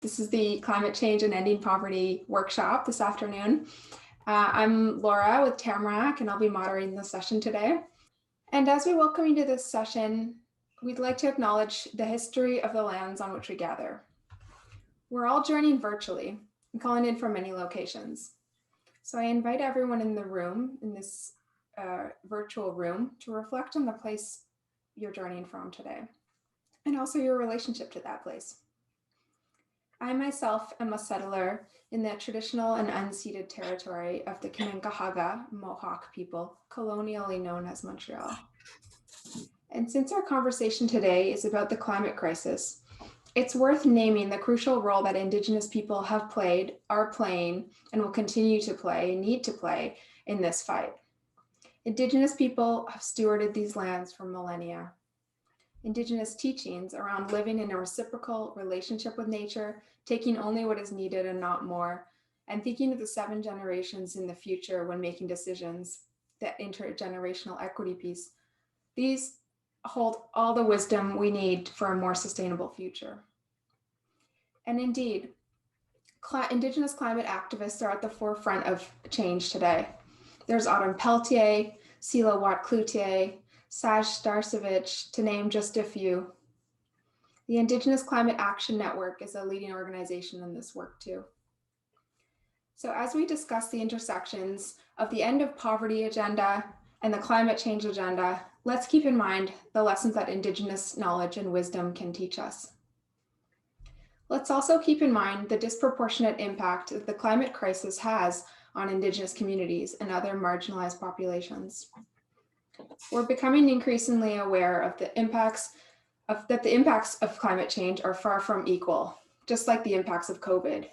This is the Climate Change and Ending Poverty workshop this afternoon. I'm Laura with Tamarack, and I'll be moderating the session today. And as we welcome you to this session, we'd like to acknowledge the history of the lands on which we gather. We're all journeying virtually and calling in from many locations. So I invite everyone in the room, in this virtual room, to reflect on the place you're journeying from today, and also your relationship to that place. I myself am a settler in the traditional and unceded territory of the Kanenkahaga Mohawk people, colonially known as Montreal. And since our conversation today is about the climate crisis, it's worth naming the crucial role that Indigenous people have played, are playing, and will continue to play, need to play in this fight. Indigenous people have stewarded these lands for millennia. Indigenous teachings around living in a reciprocal relationship with nature, taking only what is needed and not more, and thinking of the 7 generations in the future when making decisions, that intergenerational equity piece, these hold all the wisdom we need for a more sustainable future. And indeed, Indigenous climate activists are at the forefront of change today. There's Autumn Peltier, Sila Watt-Cloutier, Saj Starcevich, to name just a few. The Indigenous Climate Action Network is a leading organization in this work too. So as we discuss the intersections of the end of poverty agenda and the climate change agenda, let's keep in mind the lessons that Indigenous knowledge and wisdom can teach us. Let's also keep in mind the disproportionate impact that the climate crisis has on Indigenous communities and other marginalized populations. We're becoming increasingly aware of the impacts of climate change are far from equal, just like the impacts of COVID.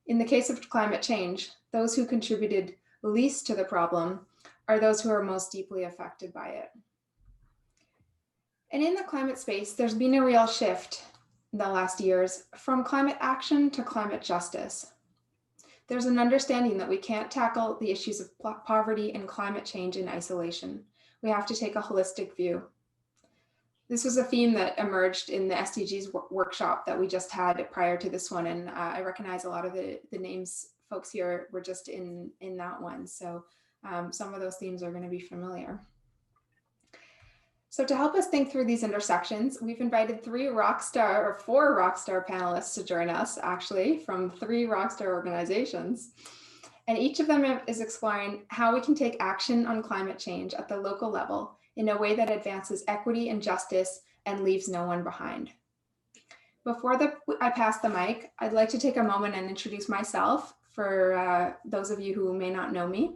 In the case of climate change, those who contributed least to the problem are those who are most deeply affected by it. And in the climate space, there's been a real shift in the last years from climate action to climate justice. There's an understanding that we can't tackle the issues of poverty and climate change in isolation. We have to take a holistic view. This was a theme that emerged in the SDGs workshop that we just had prior to this one, and I recognize a lot of the names folks here were just in that one, so some of those themes are going to be familiar. So to help us think through these intersections, we've invited 4 rockstar panelists to join us, actually, from 3 rockstar organizations. And each of them is exploring how we can take action on climate change at the local level in a way that advances equity and justice and leaves no one behind. Before I pass the mic, I'd like to take a moment and introduce myself for those of you who may not know me.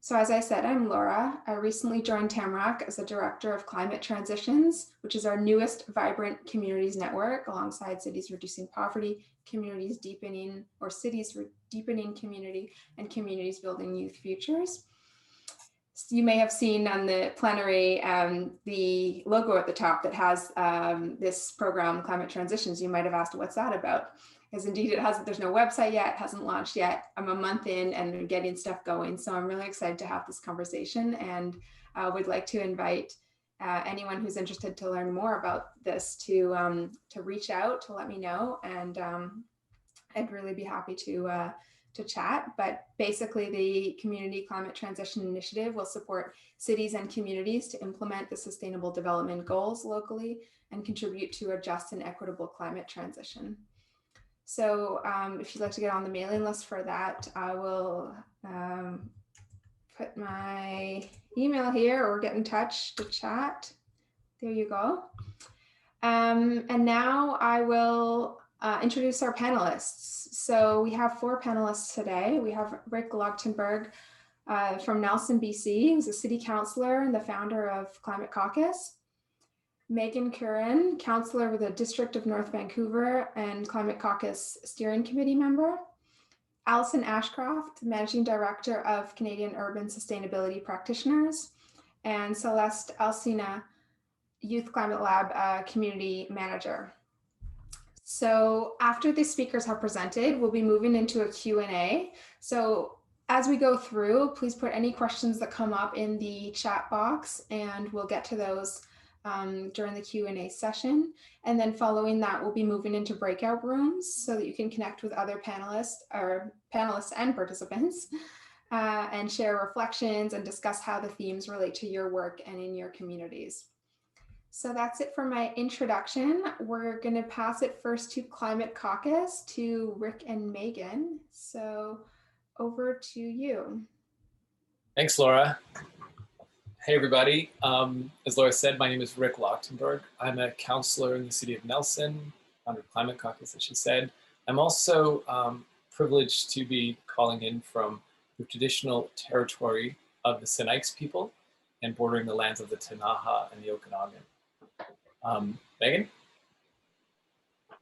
So as I said, I'm Laura. I recently joined Tamarack as the Director of Climate Transitions, which is our newest vibrant communities network alongside Cities Reducing Poverty, Communities Deepening, or Cities Deepening Community, and Communities Building Youth Futures. So you may have seen on the Planetary the logo at the top that has this program, Climate Transitions. You might have asked, what's that about? Because indeed there's no website yet, hasn't launched yet. I'm a month in and getting stuff going. So I'm really excited to have this conversation, and would like to invite anyone who's interested to learn more about this to reach out, to let me know, and I'd really be happy to chat. But basically the Community Climate Transition Initiative will support cities and communities to implement the Sustainable Development Goals locally and contribute to a just and equitable climate transition. So if you'd like to get on the mailing list for that, I will put my email here or get in touch to chat. There you go. And now I will introduce our panelists. So we have 4 panelists today. We have Rick Logtenberg from Nelson, BC, who's a city councillor and the founder of Climate Caucus. Megan Curran, councillor with the District of North Vancouver and Climate Caucus Steering Committee member. Alison Ashcroft, Managing Director of Canadian Urban Sustainability Practitioners. And Celeste Alcina, Youth Climate Lab Community Manager. So after the speakers have presented, we'll be moving into a Q&A. So as we go through, please put any questions that come up in the chat box and we'll get to those during the Q&A session. And then following that, we'll be moving into breakout rooms so that you can connect with other panelists and participants and share reflections and discuss how the themes relate to your work and in your communities. So that's it for my introduction. We're going to pass it first to Climate Caucus, to Rick and Megan. So over to you. Thanks, Laura. Hey, everybody. As Laura said, my name is Rick Lochtenberg. I'm a counselor in the city of Nelson, under Climate Caucus, as she said. I'm also privileged to be calling in from the traditional territory of the Sinaiks people and bordering the lands of the Ktunaxa and the Okanagan. Megan?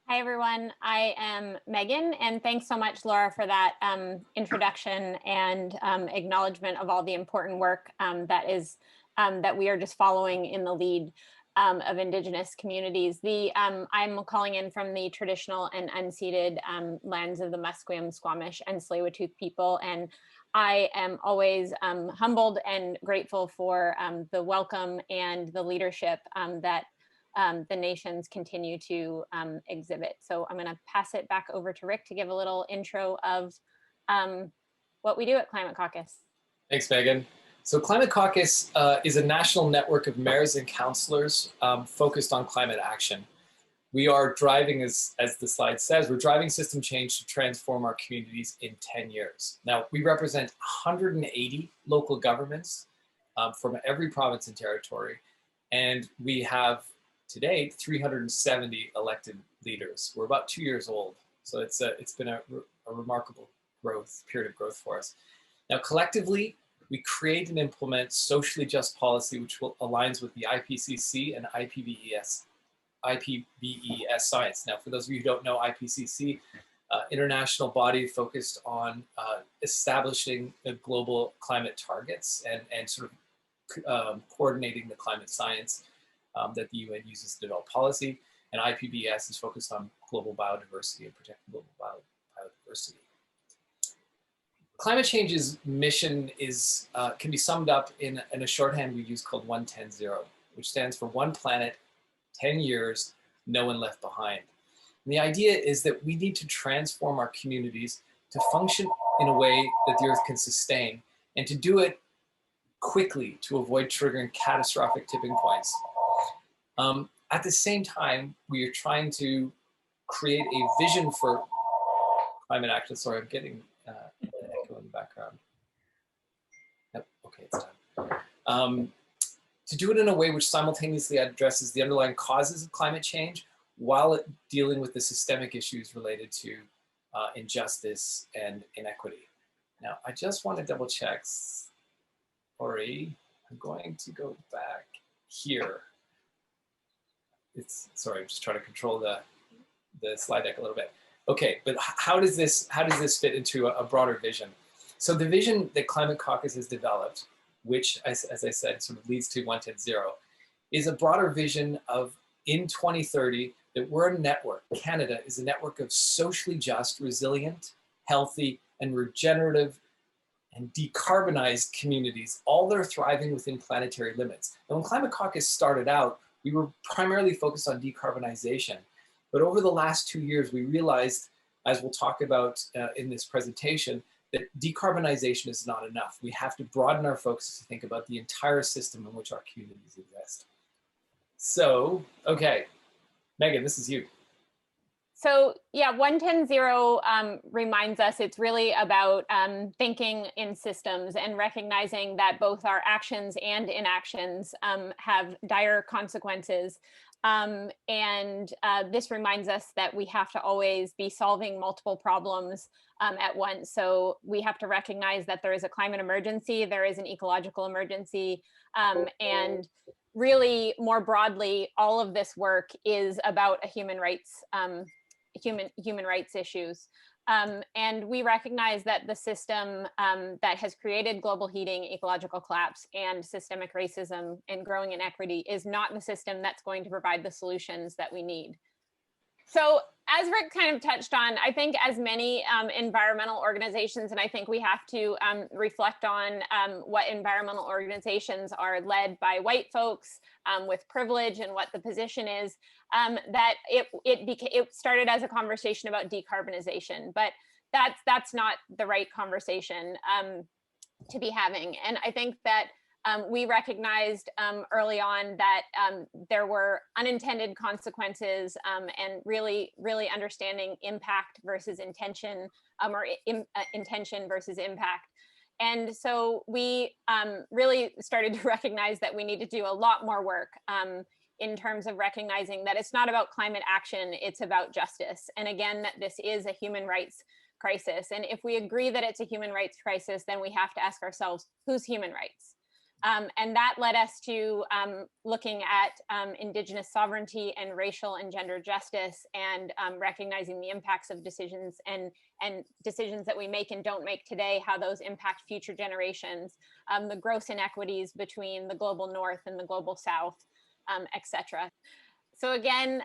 Hi, everyone. I am Megan, and thanks so much, Laura, for that introduction and acknowledgement of all the important work that we are just following in the lead of Indigenous communities. I'm calling in from the traditional and unceded lands of the Musqueam, Squamish, and Tsleil-Waututh people, and I am always humbled and grateful for the welcome and the leadership that the nations continue to exhibit. So I'm going to pass it back over to Rick to give a little intro of what we do at Climate Caucus. Thanks, Megan. So Climate Caucus is a national network of mayors and councillors focused on climate action. We are driving, as the slide says, we're driving system change to transform our communities in 10 years. Now, we represent 180 local governments from every province and territory, and we have to date 370 elected leaders. We're about 2 years old, so it's been a remarkable period of growth for us. Now, collectively, we create and implement socially just policy which aligns with the IPCC and IPBES science. Now, for those of you who don't know, IPCC, international body focused on establishing global climate targets and sort of coordinating the climate science that the UN uses to develop policy, and IPBES is focused on global biodiversity and protecting global biodiversity. Climate change's mission is can be summed up in a shorthand we use called 1-10-0, which stands for one planet, 10 years, no one left behind. And the idea is that we need to transform our communities to function in a way that the Earth can sustain, and to do it quickly to avoid triggering catastrophic tipping points. At the same time, we are trying to create a vision for climate action. Sorry, I'm getting an echo in the background. Yep, okay, it's done. To do it in a way which simultaneously addresses the underlying causes of climate change while dealing with the systemic issues related to injustice and inequity. Now, I just want to double check. Sorry, I'm going to go back here. Sorry, I'm just trying to control the slide deck a little bit. Okay, but how does this fit into a broader vision? So the vision that Climate Caucus has developed, which, as I said, sort of leads to 1-10-0, is a broader vision of, in 2030, that we're a network. Canada is a network of socially just, resilient, healthy, and regenerative and decarbonized communities, all that are thriving within planetary limits. And when Climate Caucus started out, we were primarily focused on decarbonization. But over the last 2 years, we realized, as we'll talk about in this presentation, that decarbonization is not enough. We have to broaden our focus to think about the entire system in which our communities exist. So, okay, Megan, this is you. So yeah, 1-10-0 reminds us it's really about thinking in systems and recognizing that both our actions and inactions have dire consequences. This reminds us that we have to always be solving multiple problems at once. So we have to recognize that there is a climate emergency, there is an ecological emergency, and really more broadly, all of this work is about a human rights issues. And we recognize that the system that has created global heating, ecological collapse, and systemic racism and growing inequity is not the system that's going to provide the solutions that we need. So as Rick kind of touched on, I think as many environmental organizations, and I think we have to reflect on what environmental organizations are led by white folks with privilege and what the position is, that it started as a conversation about decarbonization, but that's not the right conversation to be having. And I think that we recognized early on that there were unintended consequences and really understanding impact versus intention, or intention versus impact. And so we really started to recognize that we need to do a lot more work in terms of recognizing that it's not about climate action, it's about justice. And again, that this is a human rights crisis. And if we agree that it's a human rights crisis, then we have to ask ourselves, whose human rights? And that led us to looking at Indigenous sovereignty and racial and gender justice, and recognizing the impacts of decisions and decisions that we make and don't make today, how those impact future generations, the gross inequities between the global north and the global south, et cetera. So again,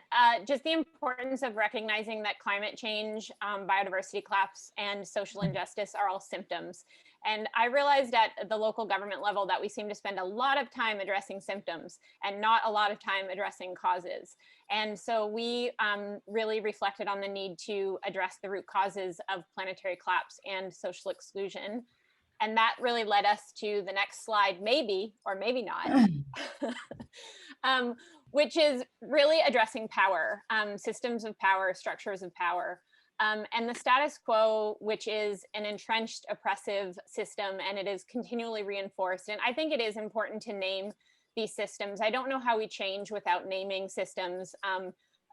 just the importance of recognizing that climate change, biodiversity collapse, and social injustice are all symptoms. And I realized at the local government level that we seem to spend a lot of time addressing symptoms and not a lot of time addressing causes. And so we really reflected on the need to address the root causes of planetary collapse and social exclusion. And that really led us to the next slide, maybe, or maybe not. Which is really addressing power, systems of power, structures of power, and the status quo, which is an entrenched oppressive system, and it is continually reinforced. And I think it is important to name these systems. I don't know how we change without naming systems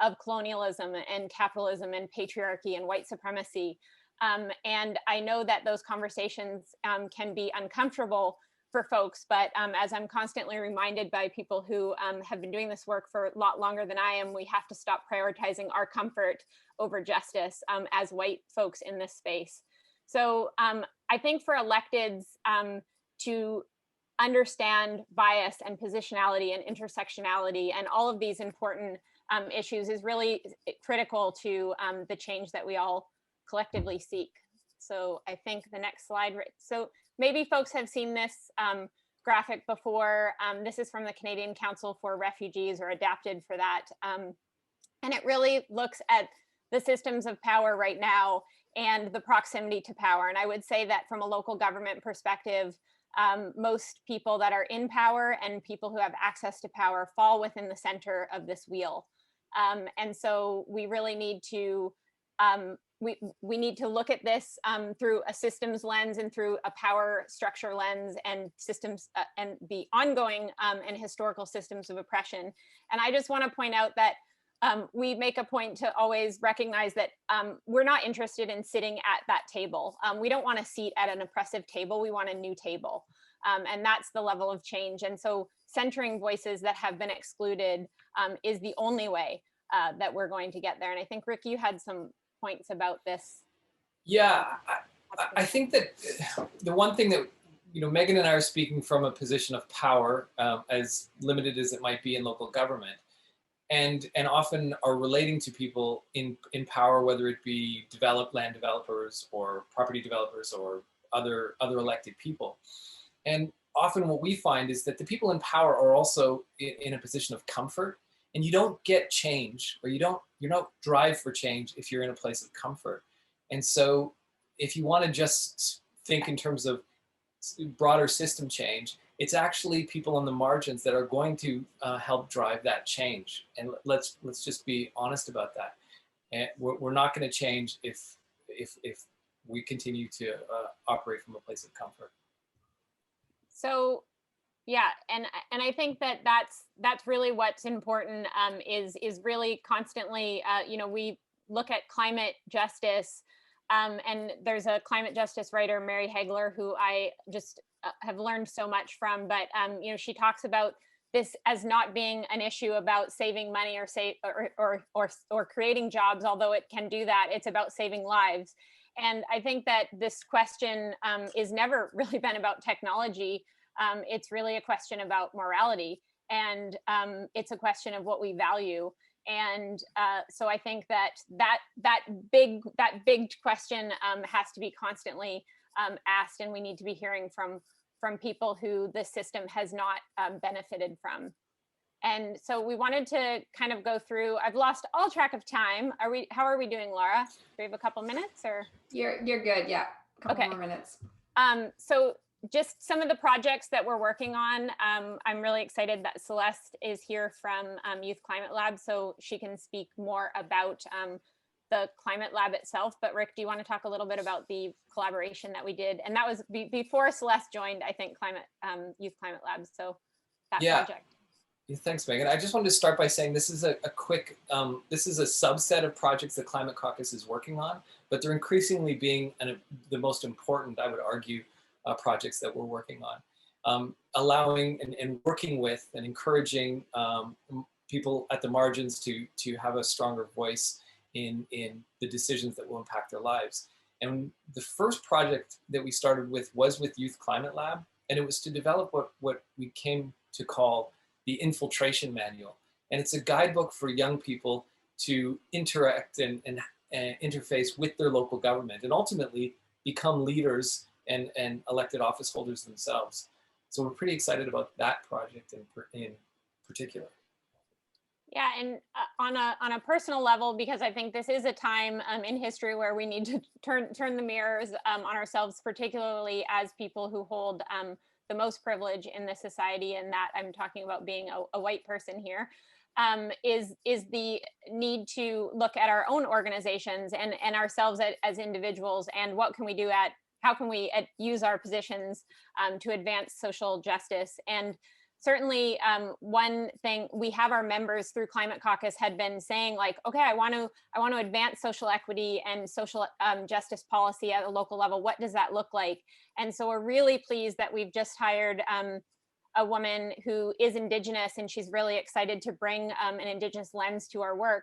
of colonialism and capitalism and patriarchy and white supremacy. And I know that those conversations can be uncomfortable for folks, but as I'm constantly reminded by people who have been doing this work for a lot longer than I am, we have to stop prioritizing our comfort over justice as white folks in this space. So I think for electeds to understand bias and positionality and intersectionality and all of these important issues is really critical to the change that we all collectively seek. So I think the next slide. So maybe folks have seen this graphic before. This is from the Canadian Council for Refugees, or adapted for that. And it really looks at the systems of power right now and the proximity to power. And I would say that from a local government perspective, most people that are in power and people who have access to power fall within the center of this wheel. And so we really need to we need to look at this through a systems lens and through a power structure lens and systems and the ongoing and historical systems of oppression. And I just want to point out that we make a point to always recognize that we're not interested in sitting at that table. We don't want a seat at an oppressive table. We want a new table. And that's the level of change. And so centering voices that have been excluded is the only way that we're going to get there. And I think, Rick, you had some points about this. Yeah, I think that the one thing that, Megan and I are speaking from a position of power, as limited as it might be in local government, and often are relating to people in power, whether it be land developers or property developers or other elected people. And often what we find is that the people in power are also in a position of comfort, and you don't get change, or you don't drive for change if you're in a place of comfort. And so if you want to just think in terms of broader system change, it's actually people on the margins that are going to help drive that change. And let's just be honest about that. And we're not going to change if we continue to operate from a place of comfort. So, yeah, and I think that that's really what's important, is really constantly, we look at climate justice, and there's a climate justice writer, Mary Hagler, who I just have learned so much from, but she talks about this as not being an issue about saving money or creating jobs, although it can do that. It's about saving lives. And I think that this question is never really been about technology. It's really a question about morality, and it's a question of what we value. And so I think that big question has to be constantly asked, and we need to be hearing from people who the system has not benefited from. And so we wanted to kind of go through. I've lost all track of time. How are we doing, Laura? Do we have a couple minutes, or? You're good. Yeah, a couple more minutes. So just some of the projects that we're working on. I'm really excited that Celeste is here from Youth Climate Lab, so she can speak more about the Climate Lab itself. But Rick, do you want to talk a little bit about the collaboration that we did? And that was before Celeste joined, I think, Youth Climate Lab. So that project. Yeah, thanks, Megan. I just wanted to start by saying this is a quick, this is a subset of projects that Climate Caucus is working on, but they're increasingly being the most important, I would argue, projects that we're working on. Allowing and working with and encouraging people at the margins to have a stronger voice in the decisions that will impact their lives. And the first project that we started with was with Youth Climate Lab, and it was to develop what we came to call the Infiltration Manual. And it's a guidebook for young people to interact and interface with their local government and ultimately become leaders and elected office holders themselves. So we're pretty excited about that project in particular. Yeah, and on a personal level, because I think this is a time in history where we need to turn the mirrors on ourselves, particularly as people who hold the most privilege in this society, and that I'm talking about being a white person here, is the need to look at our own organizations and ourselves as individuals, and what can we do how can we use our positions to advance social justice. And certainly one thing, we have our members through Climate Caucus had been saying, like, okay, I want to advance social equity and social justice policy at a local level. What does that look like? And so we're really pleased that we've just hired a woman who is Indigenous, and she's really excited to bring an Indigenous lens to our work,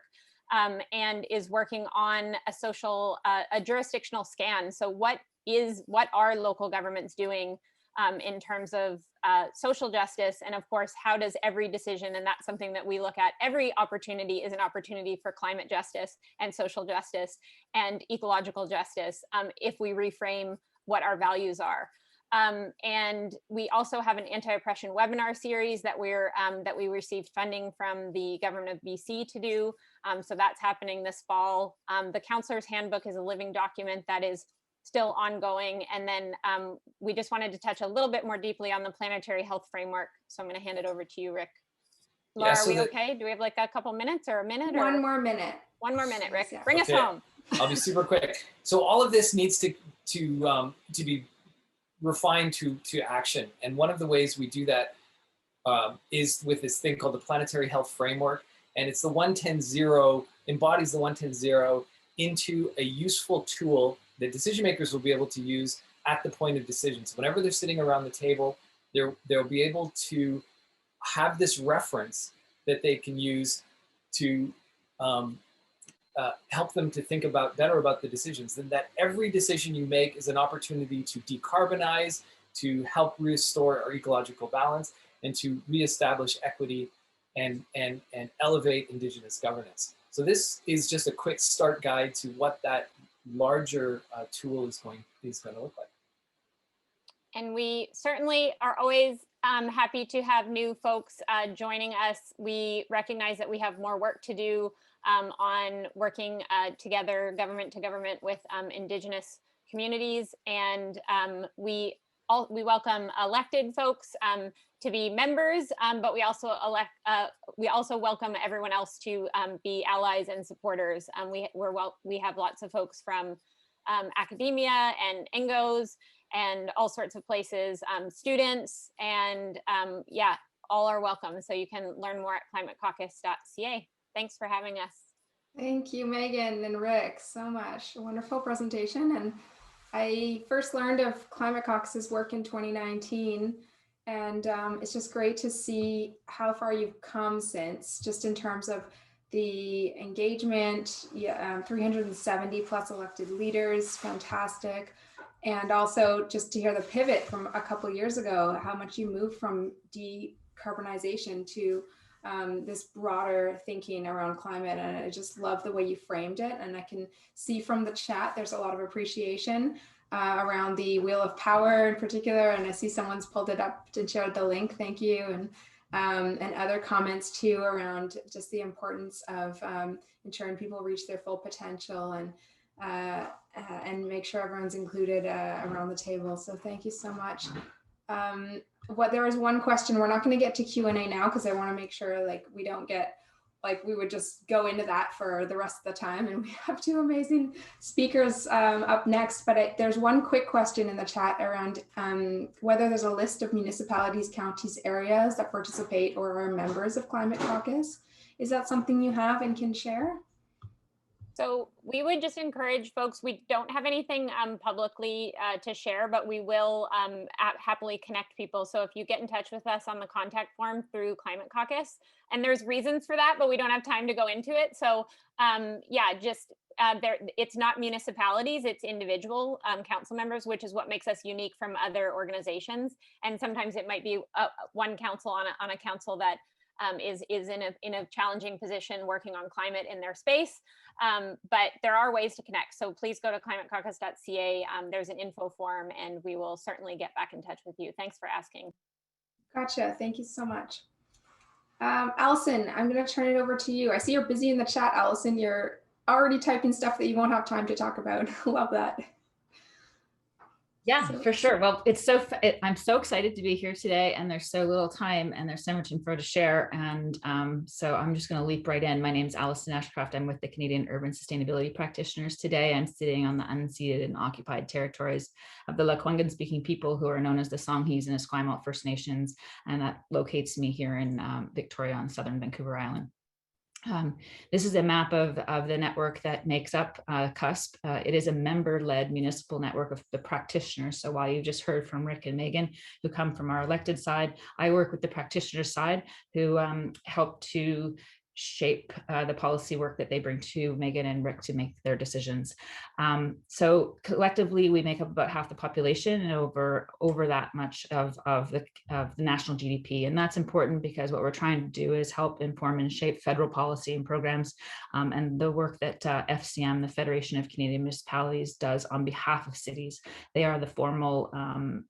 and is working on a jurisdictional scan. So what are local governments doing in terms of social justice, and of course, how does every decision, and that's something that we look at, every opportunity is an opportunity for climate justice and social justice and ecological justice if we reframe what our values are. And we also have an anti-oppression webinar series that we received funding from the government of BC to do. So that's happening this fall. The Counselor's Handbook is a living document that is still ongoing. And then we just wanted to touch a little bit more deeply on the Planetary Health Framework. So I'm going to hand it over to you, Rick. Laura, are we okay? Do we have like a couple minutes or a minute? One more minute. One more minute, Rick. Bring us home. I'll be super quick. So all of this needs to be refined to action. And one of the ways we do that is with this thing called the Planetary Health Framework. And it's the 110-0, embodies the 110-0 into a useful tool that decision makers will be able to use at the point of decision. So whenever they're sitting around the table, they'll be able to have this reference that they can use to help them to think better about the decisions, and that every decision you make is an opportunity to decarbonize, to help restore our ecological balance, and to reestablish equity and elevate Indigenous governance. So this is just a quick start guide to what that larger tool is going to look like. And we certainly are always happy to have new folks joining us. We recognize that we have more work to do on working together, government to government, with Indigenous communities, and we welcome elected folks to be members, but we also welcome everyone else to be allies and supporters. We have lots of folks from academia and NGOs and all sorts of places, students, and yeah, all are welcome. So you can learn more at climatecaucus.ca. Thanks for having us. Thank you, Megan and Rick, so much. A wonderful presentation. And I first learned of Climate Caucus's work in 2019, and it's just great to see how far you've come since, just in terms of the engagement, 370 plus elected leaders, fantastic. And also just to hear the pivot from a couple of years ago, how much you moved from decarbonization to this broader thinking around climate. And I just love the way you framed it. And I can see from the chat, there's a lot of appreciation around the wheel of power in particular. And I see someone's pulled it up and showed the link. Thank you. And other comments too around just the importance of ensuring people reach their full potential and make sure everyone's included around the table. So thank you so much. There was one question. We're not going to get to Q&A now because I want to make sure like we don't get we would just go into that for the rest of the time, and we have two amazing speakers up next. But there's one quick question in the chat around whether there's a list of municipalities, counties, areas that participate or are members of Climate Caucus. Is that something you have and can share? So we would just encourage folks, we don't have anything publicly to share, but we will happily connect people. So if you get in touch with us on the contact form through Climate Caucus, and there's reasons for that, but we don't have time to go into it. So yeah, just it's not municipalities, it's individual council members, which is what makes us unique from other organizations. And sometimes it might be one council on a council that is in a challenging position working on climate in their space. But there are ways to connect. So please go to climatecaucus.ca. There's an info form and we will certainly get back in touch with you. Thanks for asking. Gotcha. Thank you so much. Allison, I'm going to turn it over to you. I see you're busy in the chat, Allison. You're already typing stuff that you won't have time to talk about. Love that. Yeah, for sure. Well, I'm so excited to be here today, and there's so little time and there's so much info to share. And so I'm just going to leap right in. My name is Allison Ashcroft. I'm with the Canadian Urban Sustainability Practitioners. Today, I'm sitting on the unceded and occupied territories of the Lekwungen speaking people who are known as the Songhees and Esquimalt First Nations. And that locates me here in Victoria on southern Vancouver Island. This is a map of the network that makes up CUSP. It is a member-led municipal network of the practitioners. So while you just heard from Rick and Megan, who come from our elected side, I work with the practitioner side who help to shape the policy work that they bring to Megan and Rick to make their decisions. So collectively, we make up about half the population and over that much of the national GDP. And that's important because what we're trying to do is help inform and shape federal policy and programs and the work that FCM, the Federation of Canadian Municipalities, does on behalf of cities. They are the formal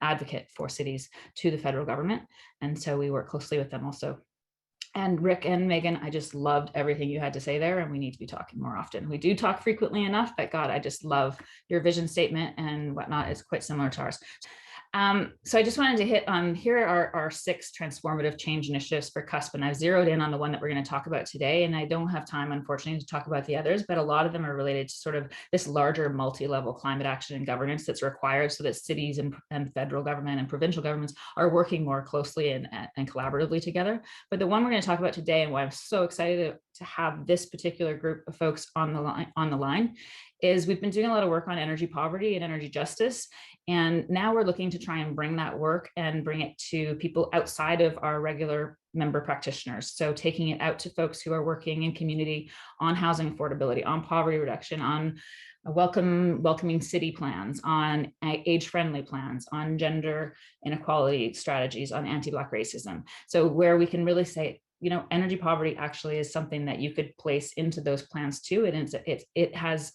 advocate for cities to the federal government. And so we work closely with them also. And Rick and Megan, I just loved everything you had to say there, and we need to be talking more often. We do talk frequently enough, but God, I just love your vision statement and whatnot. It's quite similar to ours. So I just wanted to hit on, here are our 6 transformative change initiatives for CUSP, and I've zeroed in on the one that we're going to talk about today, and I don't have time, unfortunately, to talk about the others, but a lot of them are related to sort of this larger multi-level climate action and governance that's required so that cities and federal government and provincial governments are working more closely and collaboratively together. But the one we're going to talk about today, and why I'm so excited to have this particular group of folks on the line, is we've been doing a lot of work on energy poverty and energy justice. And now we're looking to try and bring that work and bring it to people outside of our regular member practitioners. So taking it out to folks who are working in community on housing affordability, on poverty reduction, on welcoming city plans, on age-friendly plans, on gender inequality strategies, on anti-Black racism. So where we can really say, you know, energy poverty actually is something that you could place into those plans too. And it has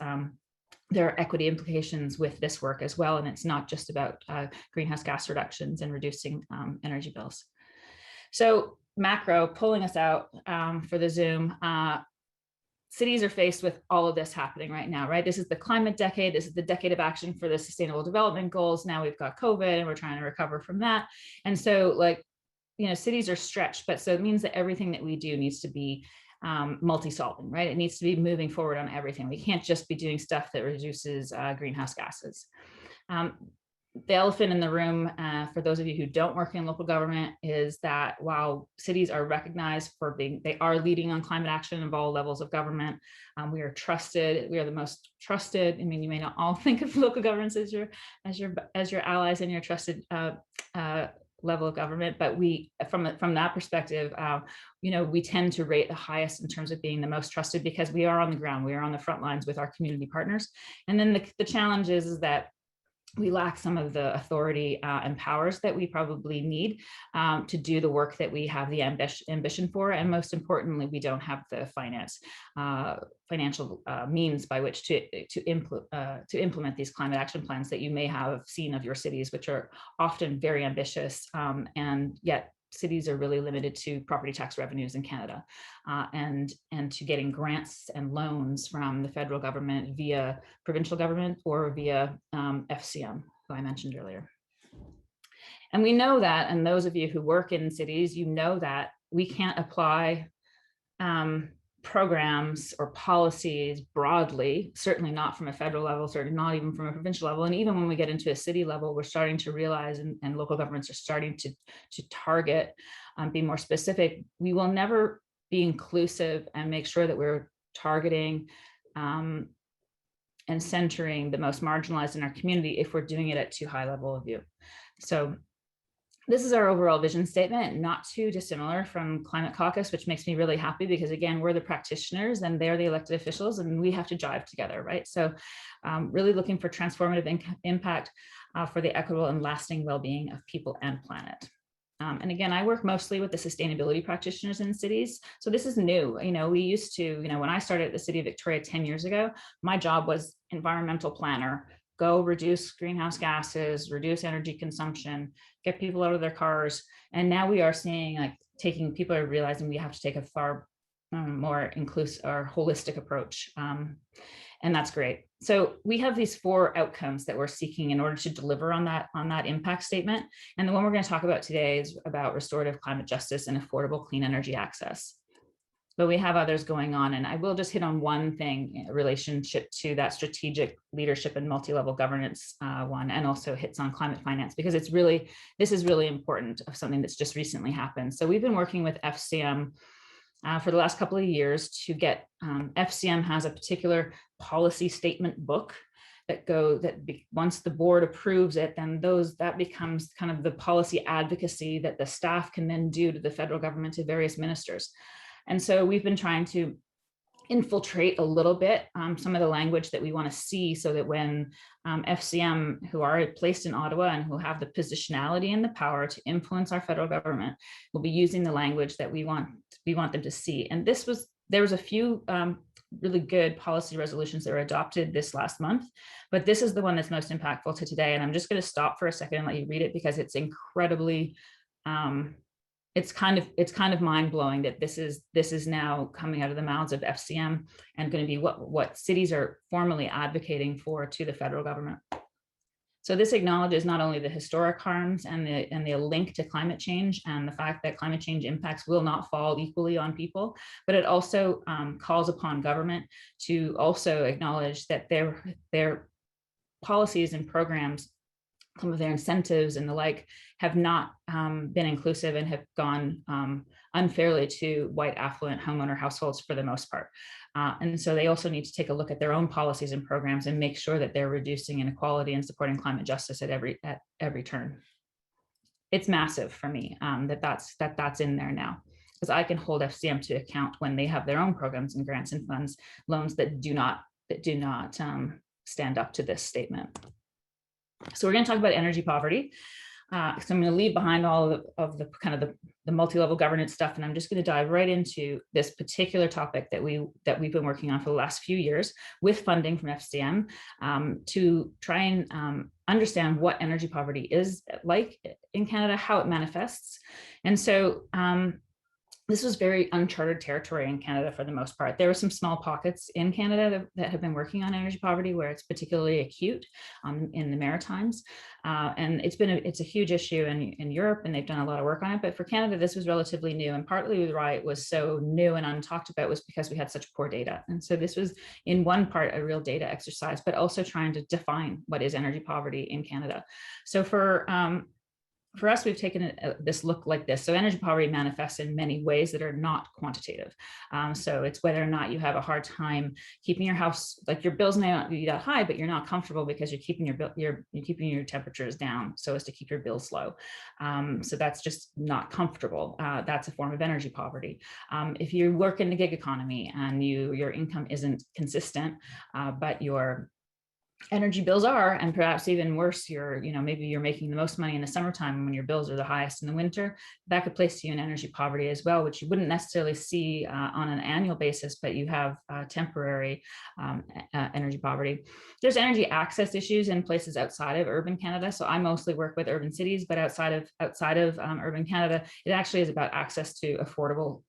there are equity implications with this work as well. And it's not just about greenhouse gas reductions and reducing energy bills. So macro, pulling us out for the Zoom, cities are faced with all of this happening right now, right? This is the climate decade. This is the decade of action for the Sustainable Development Goals. Now we've got COVID and we're trying to recover from that. And so, like, you know, cities are stretched, but so it means that everything that we do needs to be multi-solving, right? It needs to be moving forward on everything. We can't just be doing stuff that reduces greenhouse gases. The elephant in the room, for those of you who don't work in local government, is that while cities are recognized for they are leading on climate action of all levels of government. We are trusted. We are the most trusted. I mean, you may not all think of local governments as your allies and your trusted level of government, but we, from that perspective, you know, we tend to rate the highest in terms of being the most trusted because we are on the ground, we are on the front lines with our community partners. And then the challenge is that we lack some of the authority and powers that we probably need to do the work that we have the ambition for. And most importantly, we don't have the financial means by which to implement these climate action plans that you may have seen of your cities, which are often very ambitious, and yet cities are really limited to property tax revenues in Canada, and to getting grants and loans from the federal government via provincial government or via FCM, who I mentioned earlier. And we know that, and those of you who work in cities, you know that we can't apply programs or policies broadly, certainly not from a federal level, certainly not even from a provincial level. And even when we get into a city level, we're starting to realize, and local governments are starting to target, be more specific. We will never be inclusive and make sure that we're targeting and centering the most marginalized in our community if we're doing it at too high level of view. So this is our overall vision statement, not too dissimilar from Climate Caucus, which makes me really happy because, again, we're the practitioners and they're the elected officials and we have to jive together, right? So really looking for transformative impact for the equitable and lasting well-being of people and planet. And again, I work mostly with the sustainability practitioners in cities. So this is new. We used to, when I started at the city of Victoria 10 years ago, my job was environmental planner. Go reduce greenhouse gases, reduce energy consumption, get people out of their cars. And now we are seeing people are realizing we have to take a far more inclusive or holistic approach. And that's great. So we have these 4 outcomes that we're seeking in order to deliver on that impact statement. And the one we're going to talk about today is about restorative climate justice and affordable clean energy access. But we have others going on. And I will just hit on one thing in relationship to that strategic leadership and multi-level governance one, and also hits on climate finance, because this is really important of something that's just recently happened. So we've been working with FCM for the last couple of years to get, FCM has a particular policy statement book once the board approves it, then that becomes kind of the policy advocacy that the staff can then do to the federal government, to various ministers. And so we've been trying to infiltrate a little bit some of the language that we want to see, so that when FCM, who are placed in Ottawa and who have the positionality and the power to influence our federal government, will be using the language that we want them to see. And there was a few really good policy resolutions that were adopted this last month, but this is the one that's most impactful to today. And I'm just going to stop for a second and let you read it, because it's incredibly it's kind of mind-blowing that this is now coming out of the mouths of FCM and going to be what cities are formally advocating for to the federal government. So this acknowledges not only the historic harms and the link to climate change and the fact that climate change impacts will not fall equally on people, but it also calls upon government to also acknowledge that their policies and programs, some of their incentives and the like, have not been inclusive and have gone unfairly to white affluent homeowner households for the most part. And so they also need to take a look at their own policies and programs and make sure that they're reducing inequality and supporting climate justice at every turn. It's massive for me that's in there now, because I can hold FCM to account when they have their own programs and grants and funds, loans that do not stand up to this statement. So we're going to talk about energy poverty. So I'm going to leave behind all of the kind of the multi-level governance stuff, and I'm just going to dive right into this particular topic that we've been working on for the last few years with funding from FCM to try and understand what energy poverty is like in Canada, how it manifests. And so this was very uncharted territory in Canada for the most part. There were some small pockets in Canada that have been working on energy poverty where it's particularly acute in the Maritimes. And it's a huge issue in Europe, and they've done a lot of work on it. But for Canada, this was relatively new. And partly why it was so new and untalked about was because we had such poor data. And so this was in one part a real data exercise, but also trying to define what is energy poverty in Canada. So for us, we've taken this look like this. So energy poverty manifests in many ways that are not quantitative. So it's whether or not you have a hard time keeping your house, like your bills may not be that high, but you're not comfortable because you're keeping your temperatures down so as to keep your bills low. So that's just not comfortable. That's a form of energy poverty. If you work in the gig economy and your income isn't consistent, but your energy bills are, and perhaps even worse, maybe you're making the most money in the summertime when your bills are the highest in the winter. That could place you in energy poverty as well, which you wouldn't necessarily see on an annual basis, but you have temporary energy poverty. There's energy access issues in places outside of urban Canada. So I mostly work with urban cities, but outside of urban Canada, it actually is about access to affordable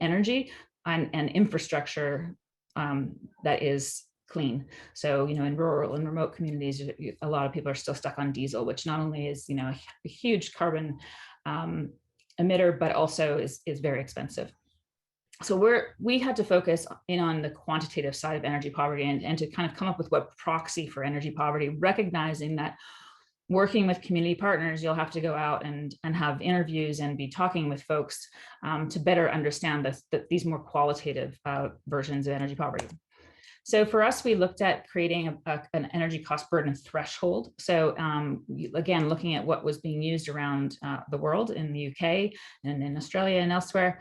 energy and infrastructure that is clean. So, in rural and remote communities, a lot of people are still stuck on diesel, which not only is, a huge carbon emitter, but also is very expensive. So we had to focus in on the quantitative side of energy poverty and to kind of come up with what proxy for energy poverty, recognizing that working with community partners, you'll have to go out and have interviews and be talking with folks to better understand these more qualitative versions of energy poverty. So for us, we looked at creating an energy cost burden threshold. So again, looking at what was being used around the world in the UK and in Australia and elsewhere,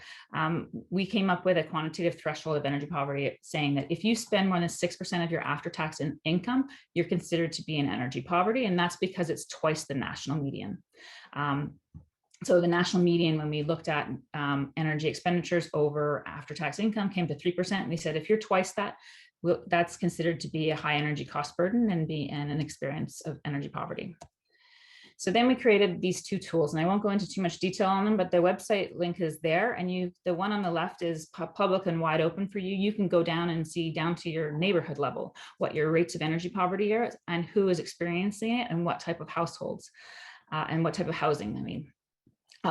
we came up with a quantitative threshold of energy poverty saying that if you spend more than 6% of your after-tax income, you're considered to be in energy poverty. And that's because it's twice the national median. So the national median, when we looked at energy expenditures over after-tax income, came to 3%. And we said, if you're twice that, that's considered to be a high energy cost burden and an experience of energy poverty. So then we created these two tools, and I won't go into too much detail on them, but the website link is there. And the one on the left is public and wide open for you. You can go down and see down to your neighborhood level what your rates of energy poverty are and who is experiencing it and what type of households and what type of housing, I mean.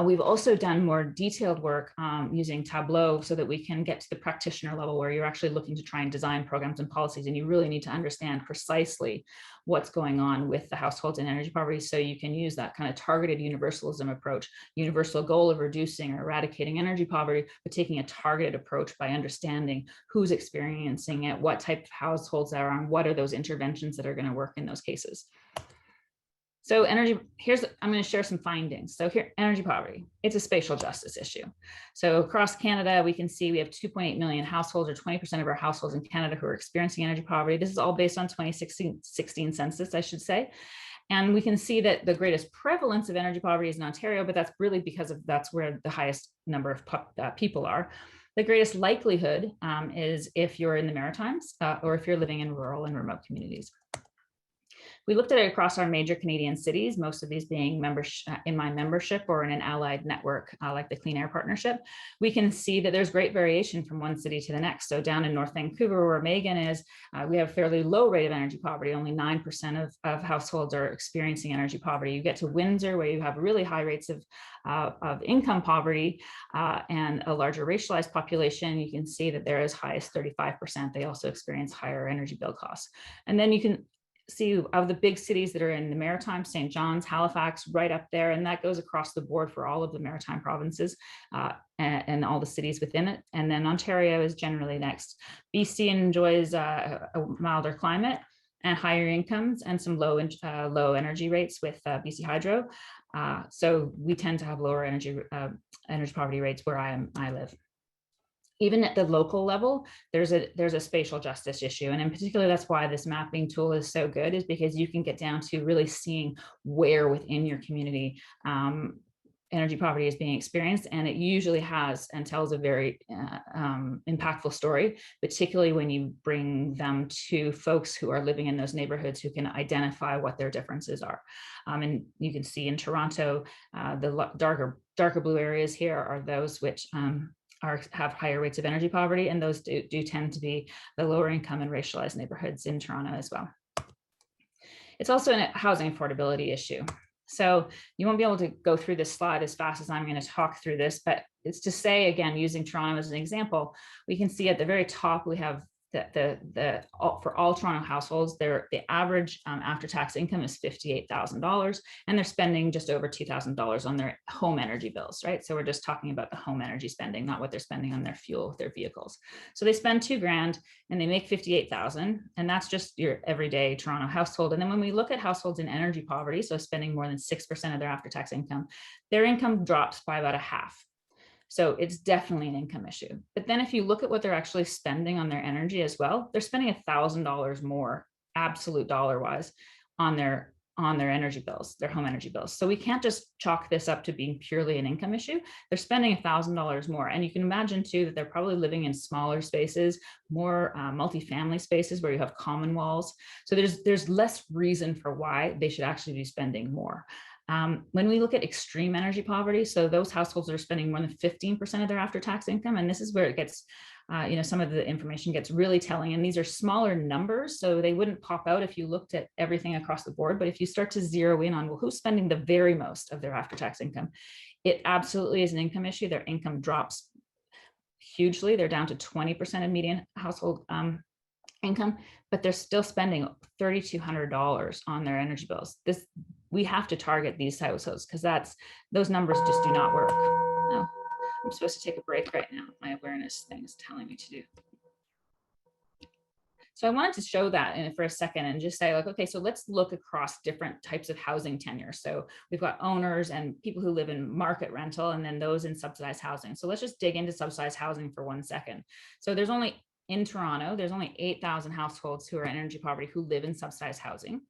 We've also done more detailed work using Tableau so that we can get to the practitioner level where you're actually looking to try and design programs and policies, and you really need to understand precisely what's going on with the households in energy poverty so you can use that kind of targeted universalism approach, universal goal of reducing or eradicating energy poverty, but taking a targeted approach by understanding who's experiencing it, what type of households there are, and what are those interventions that are going to work in those cases. So I'm going to share some findings. So here, energy poverty, it's a spatial justice issue. So across Canada, we can see we have 2.8 million households, or 20% of our households in Canada, who are experiencing energy poverty. This is all based on 2016 census, I should say. And we can see that the greatest prevalence of energy poverty is in Ontario, but that's really because that's where the highest number of people are. The greatest likelihood is if you're in the Maritimes or if you're living in rural and remote communities. We looked at it across our major Canadian cities, most of these being in my membership or in an allied network like the Clean Air Partnership. We can see that there's great variation from one city to the next. So down in North Vancouver, where Megan is, we have a fairly low rate of energy poverty. Only 9% of households are experiencing energy poverty. You get to Windsor, where you have really high rates of income poverty and a larger racialized population. You can see that they're as high as 35%. They also experience higher energy bill costs. And then you can see of the big cities that are in the Maritime, St. John's, Halifax, right up there, and that goes across the board for all of the Maritime provinces and all the cities within it. And then Ontario is generally next. BC enjoys a milder climate and higher incomes and some low energy rates with BC Hydro. So we tend to have lower energy poverty rates where I live. Even at the local level, there's a spatial justice issue. And in particular, that's why this mapping tool is so good, is because you can get down to really seeing where within your community energy poverty is being experienced. And it usually has and tells a very impactful story, particularly when you bring them to folks who are living in those neighborhoods who can identify what their differences are. And you can see in Toronto, the darker blue areas here are those which have higher rates of energy poverty, and those do tend to be the lower income and racialized neighborhoods in Toronto as well. It's also a housing affordability issue. So you won't be able to go through this slide as fast as I'm going to talk through this, but it's to say, again, using Toronto as an example, we can see at the very top, we have for all Toronto households, the average after-tax income is $58,000, and they're spending just over $2,000 on their home energy bills, right? So we're just talking about the home energy spending, not what they're spending on their fuel, their vehicles. So they spend $2,000 and they make $58,000, and that's just your everyday Toronto household. And then when we look at households in energy poverty, so spending more than 6% of their after-tax income, their income drops by about a half. So it's definitely an income issue. But then if you look at what they're actually spending on their energy as well, they're spending $1,000 more absolute dollar wise on their energy bills, their home energy bills. So we can't just chalk this up to being purely an income issue. They're spending $1,000 more. And you can imagine too, that they're probably living in smaller spaces, more multifamily spaces where you have common walls. So there's less reason for why they should actually be spending more. When we look at extreme energy poverty, so those households that are spending more than 15% of their after-tax income, and this is where it gets, some of the information gets really telling, and these are smaller numbers, so they wouldn't pop out if you looked at everything across the board, but if you start to zero in on, well, who's spending the very most of their after-tax income, it absolutely is an income issue. Their income drops hugely. They're down to 20% of median household income, but they're still spending $3,200 on their energy bills. We have to target these households because those numbers just do not work. No, I'm supposed to take a break right now. My awareness thing is telling me to do. So I wanted to show that for a second and just say, like, okay, so let's look across different types of housing tenure. So we've got owners and people who live in market rental, and then those in subsidized housing. So let's just dig into subsidized housing for 1 second. So in Toronto, there's only 8,000 households who are in energy poverty who live in subsidized housing.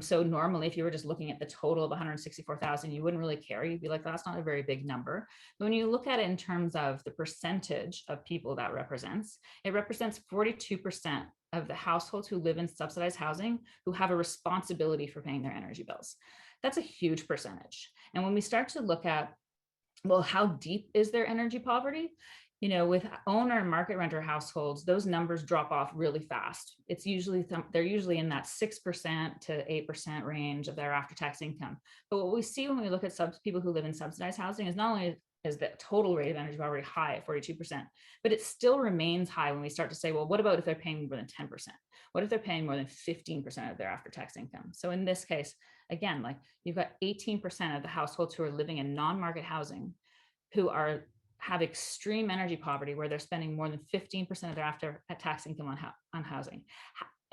So normally, if you were just looking at the total of 164,000, you wouldn't really care. You'd be like, that's not a very big number. But when you look at it in terms of the percentage of people that represents, it represents 42% of the households who live in subsidized housing who have a responsibility for paying their energy bills. That's a huge percentage. And when we start to look at, well, how deep is their energy poverty? With owner and market renter households, those numbers drop off really fast. They're usually in that 6% to 8% range of their after-tax income. But what we see when we look at people who live in subsidized housing is not only is the total rate of energy poverty high at 42%, but it still remains high when we start to say, well, what about if they're paying more than 10%? What if they're paying more than 15% of their after-tax income? So in this case, again, like you've got 18% of the households who are living in non-market housing who have extreme energy poverty, where they're spending more than 15% of their after-tax income on housing,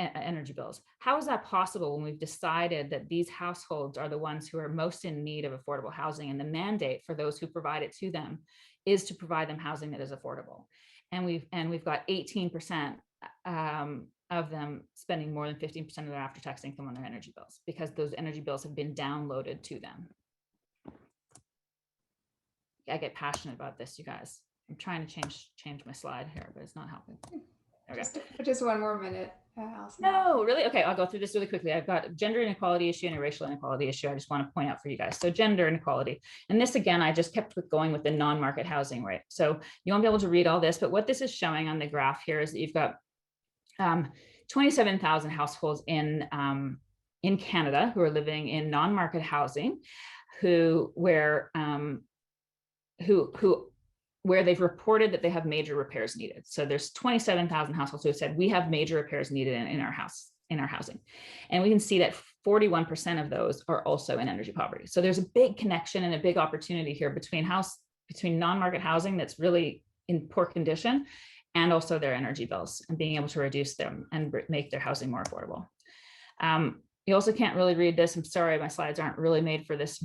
energy bills. How is that possible when we've decided that these households are the ones who are most in need of affordable housing, and the mandate for those who provide it to them is to provide them housing that is affordable? And we've got 18% of them spending more than 15% of their after-tax income on their energy bills, because those energy bills have been downloaded to them. I get passionate about this, you guys. I'm trying to change my slide here, but it's not helping. Just one more minute, Allison. No, really? Okay, I'll go through this really quickly. I've got a gender inequality issue and a racial inequality issue. I just want to point out for you guys. So gender inequality. And this, again, I just kept going with the non-market housing rate. So you won't be able to read all this, but what this is showing on the graph here is that you've got 27,000 households in Canada who are living in non-market housing, where they've reported that they have major repairs needed. So there's 27,000 households who have said, we have major repairs needed in our housing. And we can see that 41% of those are also in energy poverty. So there's a big connection and a big opportunity here between non-market housing that's really in poor condition, and also their energy bills, and being able to reduce them and make their housing more affordable. You also can't really read this. I'm sorry, my slides aren't really made for this.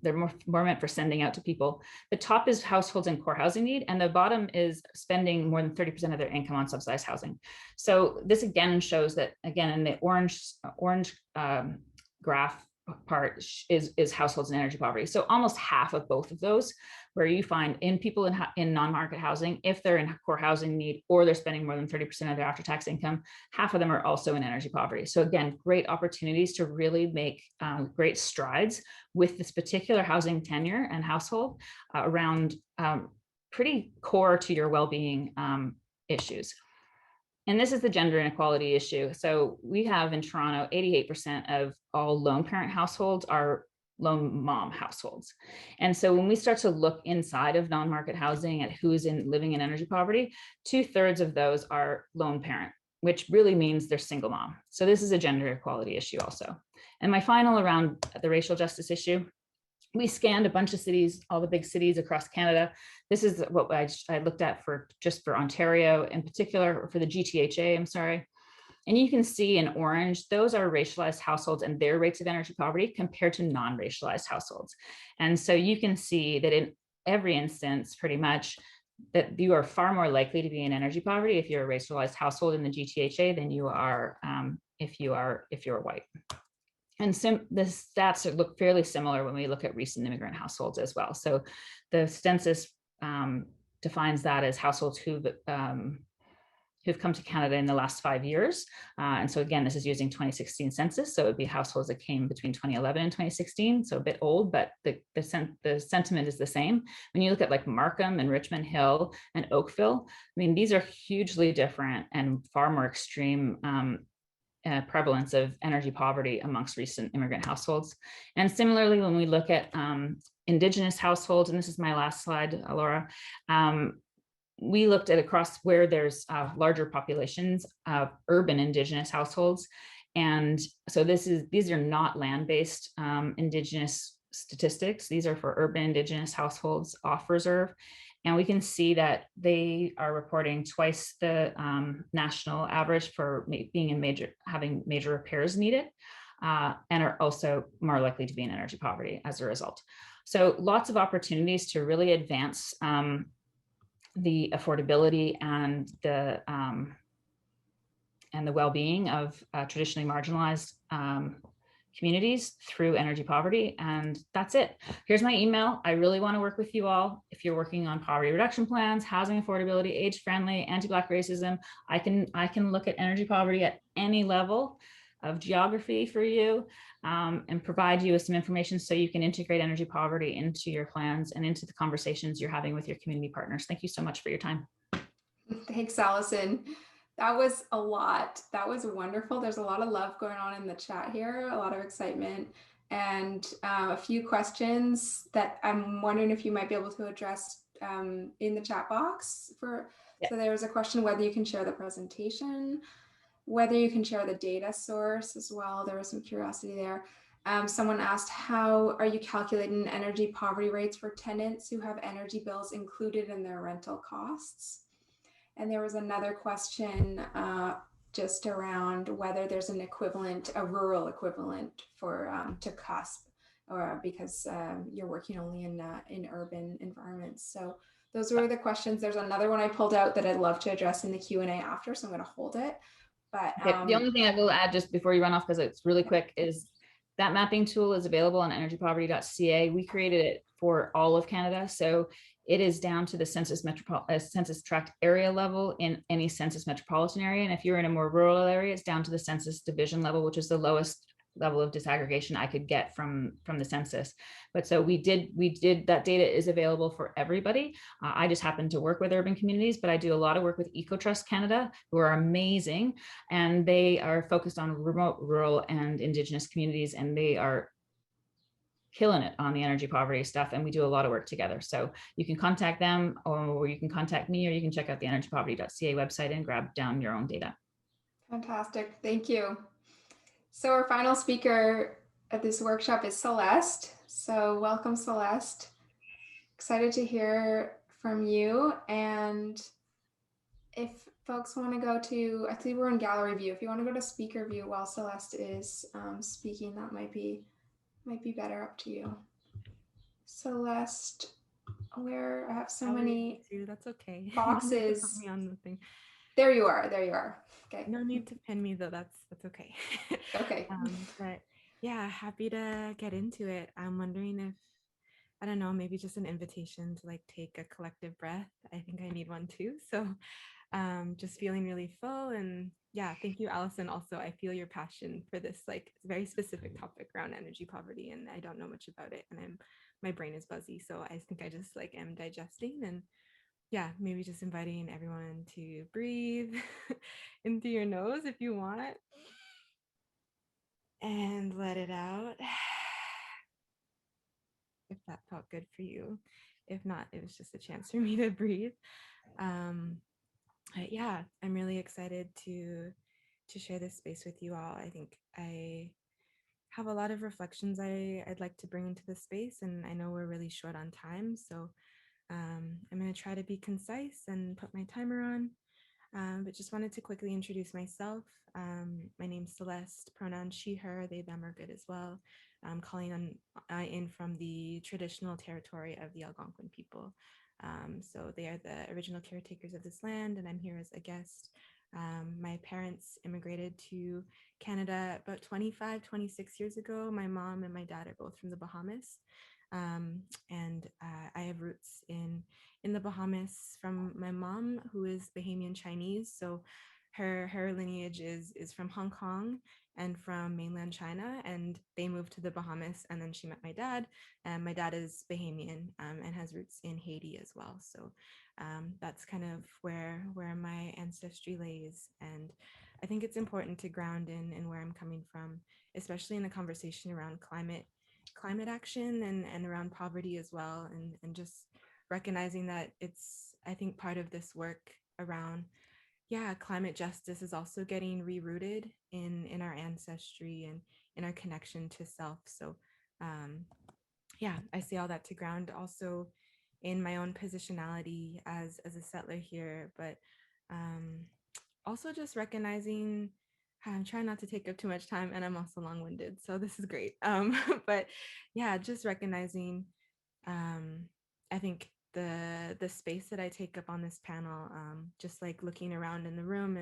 They're more meant for sending out to people. The top is households in core housing need, and the bottom is spending more than 30% of their income on subsidized housing. So this again shows that, again, in the orange graph part is households in energy poverty. So almost half of both of those, where you find in people in non-market housing, if they're in core housing need or they're spending more than 30% of their after-tax income, half of them are also in energy poverty. So again, great opportunities to really make great strides with this particular housing tenure and household around pretty core to your well-being issues. And this is the gender inequality issue. So we have in Toronto, 88% of all lone parent households are lone mom households. And so when we start to look inside of non-market housing at who's living in energy poverty, 2/3 of those are lone parent, which really means they're single mom. So this is a gender equality issue also. And my final around the racial justice issue, we scanned a bunch of cities, all the big cities across Canada. This is what I looked at just for Ontario in particular, for the GTHA, I'm sorry. And you can see in orange, those are racialized households and their rates of energy poverty compared to non-racialized households. And so you can see that in every instance, pretty much, that you are far more likely to be in energy poverty if you're a racialized household in the GTHA than you are if you're white. And the stats look fairly similar when we look at recent immigrant households as well. So the census defines that as households who've come to Canada in the last 5 years. And so again, this is using 2016 census. So it would be households that came between 2011 and 2016. So a bit old, but the sentiment is the same. When you look at like Markham and Richmond Hill and Oakville, I mean, these are hugely different and far more extreme prevalence of energy poverty amongst recent immigrant households. And similarly, when we look at Indigenous households, and this is my last slide, Laura, we looked at across where there's larger populations of urban Indigenous households. And so these are not land-based Indigenous statistics. These are for urban Indigenous households off reserve. And we can see that they are reporting twice the national average for being in having major repairs needed, and are also more likely to be in energy poverty as a result. So lots of opportunities to really advance the affordability and the well-being of traditionally marginalized communities through energy poverty. And that's it. Here's my email. I really want to work with you all. If you're working on poverty reduction plans, housing affordability, age-friendly, anti-Black racism, I can look at energy poverty at any level of geography for you, and provide you with some information so you can integrate energy poverty into your plans and into the conversations you're having with your community partners. Thank you so much for your time. Thanks, Allison. That was a lot. That was wonderful. There's a lot of love going on in the chat here, a lot of excitement, and a few questions that I'm wondering if you might be able to address in the chat box. So there was a question whether you can share the presentation, whether you can share the data source as well. There was some curiosity there. Someone asked, how are you calculating energy poverty rates for tenants who have energy bills included in their rental costs? And there was another question just around whether there's an equivalent, a rural equivalent for to CUSP, or because you're working only in urban environments. So those were the questions. There's another one I pulled out that I'd love to address in the Q&A after, so I'm going to hold it. But the only thing I will add just before you run off, because it's really quick, is that mapping tool is available on energypoverty.ca. We created it for all of Canada. So it is down to the census tract area level in any census metropolitan area. And if you're in a more rural area, it's down to the census division level, which is the lowest level of disaggregation I could get from the census. But so we did that data is available for everybody. I just happen to work with urban communities, but I do a lot of work with EcoTrust Canada, who are amazing, and they are focused on remote, rural, and Indigenous communities, and they are killing it on the energy poverty stuff, and we do a lot of work together. So you can contact them, or you can contact me, or you can check out the energypoverty.ca website and grab down your own data. Fantastic, thank you. So our final speaker at this workshop is Celeste. So welcome, Celeste. Excited to hear from you. And if folks want to go to, I think we're in gallery view. If you want to go to speaker view while Celeste is speaking, that might be better, up to you. Celeste, where I have so many that's okay. boxes. Me on the thing. There you are. There you are. Okay. No need to pin me though. That's okay. Okay. But yeah, happy to get into it. I'm wondering if, I don't know, maybe just an invitation to like take a collective breath. I think I need one too. So just feeling really full. And yeah, thank you, Allison. Also, I feel your passion for this like very specific topic around energy poverty, and I don't know much about it, and my brain is buzzy. So I think I just like am digesting, and yeah, maybe just inviting everyone to breathe into your nose if you want, and let it out if that felt good for you. If not, it was just a chance for me to breathe. Yeah, I'm really excited to share this space with you all. I think I have a lot of reflections I'd like to bring into the space, and I know we're really short on time, so I'm going to try to be concise and put my timer on, but just wanted to quickly introduce myself. My name's Celeste, pronouns she, her, they, them are good as well. I'm calling in from the traditional territory of the Algonquin people. So they are the original caretakers of this land, and I'm here as a guest. My parents immigrated to Canada about 26 years ago. My mom and my dad are both from the Bahamas. And I have roots in the Bahamas from my mom, who is Bahamian Chinese. So her lineage is from Hong Kong and from mainland China, and they moved to the Bahamas, and then she met my dad, and my dad is Bahamian, and has roots in Haiti as well. So that's kind of where my ancestry lays, and I think it's important to ground in where I'm coming from, especially in the conversation around climate action and around poverty as well, and just recognizing that it's, I think, part of this work around, yeah, climate justice is also getting rerouted in our ancestry and in our connection to self. So yeah, I say all that to ground also in my own positionality as a settler here, but also just recognizing, I'm trying not to take up too much time, and I'm also long-winded, so this is great. But yeah, just recognizing, I think the space that I take up on this panel, just like looking around in the room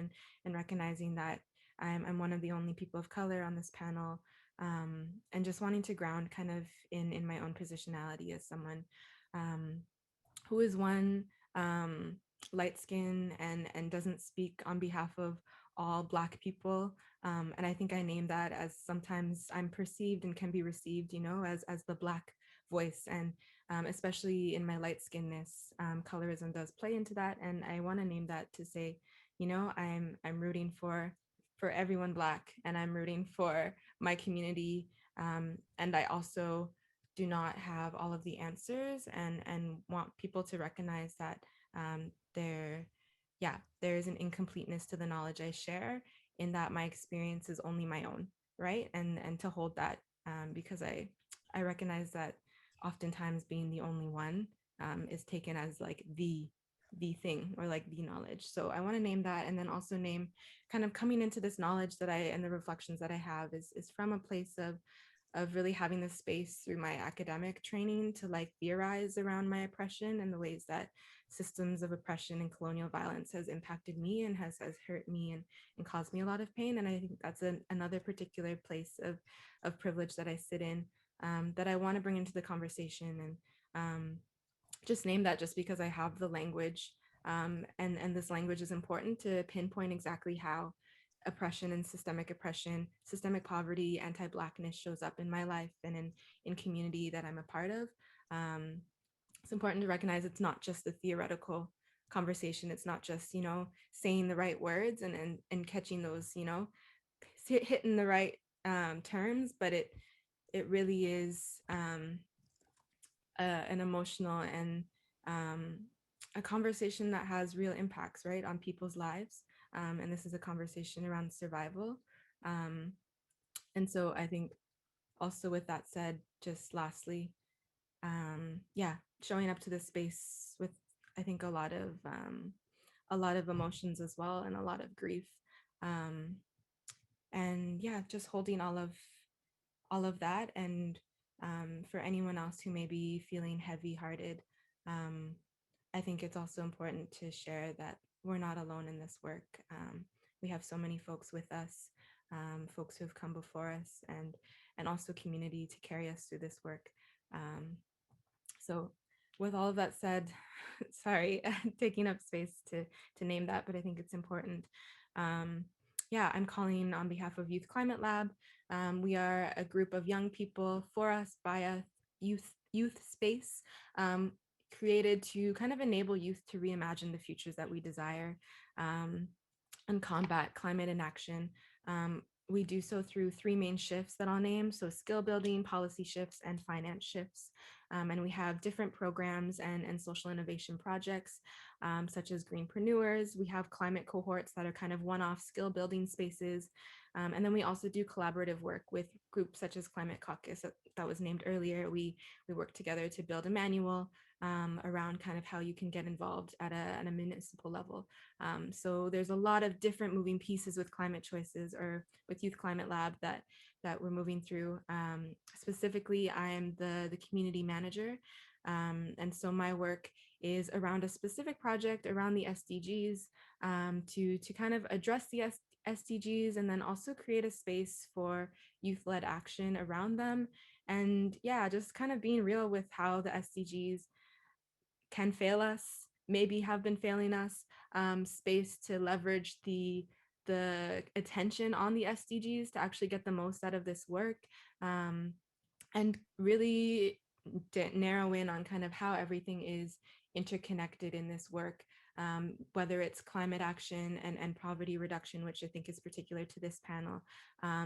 and recognizing that I'm one of the only people of color on this panel, and just wanting to ground kind of in my own positionality as someone who is one, light skin and doesn't speak on behalf of all Black people. And I think I name that as sometimes I'm perceived and can be received, as the Black voice. And especially in my light skinness, colorism does play into that. And I want to name that to say, I'm rooting for everyone Black, and I'm rooting for my community. And I also do not have all of the answers, and want people to recognize that there is an incompleteness to the knowledge I share, in that my experience is only my own, right? And to hold that, because I recognize that oftentimes being the only one is taken as like the thing, or like the knowledge. So I want to name that, and then also name kind of coming into this knowledge that and the reflections that I have is from a place of really having the space through my academic training to like theorize around my oppression and the ways that systems of oppression and colonial violence has impacted me and has hurt me and caused me a lot of pain. And I think that's another particular place of privilege that I sit in, that I want to bring into the conversation, and just name that, just because I have the language, and this language is important to pinpoint exactly how oppression and systemic poverty, anti-Blackness shows up in my life and in community that I'm a part of. It's important to recognize it's not just the theoretical conversation. It's not just, saying the right words and catching those, hitting the right terms, but it really is an emotional and a conversation that has real impacts, right, on people's lives. And this is a conversation around survival. And so I think also, with that said, just lastly, showing up to this space with, I think, a lot of emotions as well, and a lot of grief. And yeah, just holding all of that. And for anyone else who may be feeling heavy-hearted, I think it's also important to share that we're not alone in this work. We have so many folks with us, folks who have come before us, and also community to carry us through this work. So with all of that said, sorry, taking up space to name that, but I think it's important. I'm calling on behalf of Youth Climate Lab. We are a group of young people, for us, by us, youth space, created to kind of enable youth to reimagine the futures that we desire, and combat climate inaction. We do so through three main shifts that I'll name: so skill building, policy shifts, and finance shifts. And we have different programs and social innovation projects, such as Greenpreneurs. We have climate cohorts that are kind of one-off skill building spaces. And then we also do collaborative work with groups such as Climate Caucus that was named earlier. We work together to build a manual around kind of how you can get involved at a municipal level. So there's a lot of different moving pieces with climate choices, or with Youth Climate Lab, that we're moving through. Specifically, I am the community manager. And so my work is around a specific project around the SDGs, to kind of address the SDGs and then also create a space for youth-led action around them. And yeah, just kind of being real with how the SDGs can fail us, maybe have been failing us, space to leverage the attention on the SDGs to actually get the most out of this work, and really narrow in on kind of how everything is interconnected in this work, whether it's climate action and poverty reduction, which I think is particular to this panel,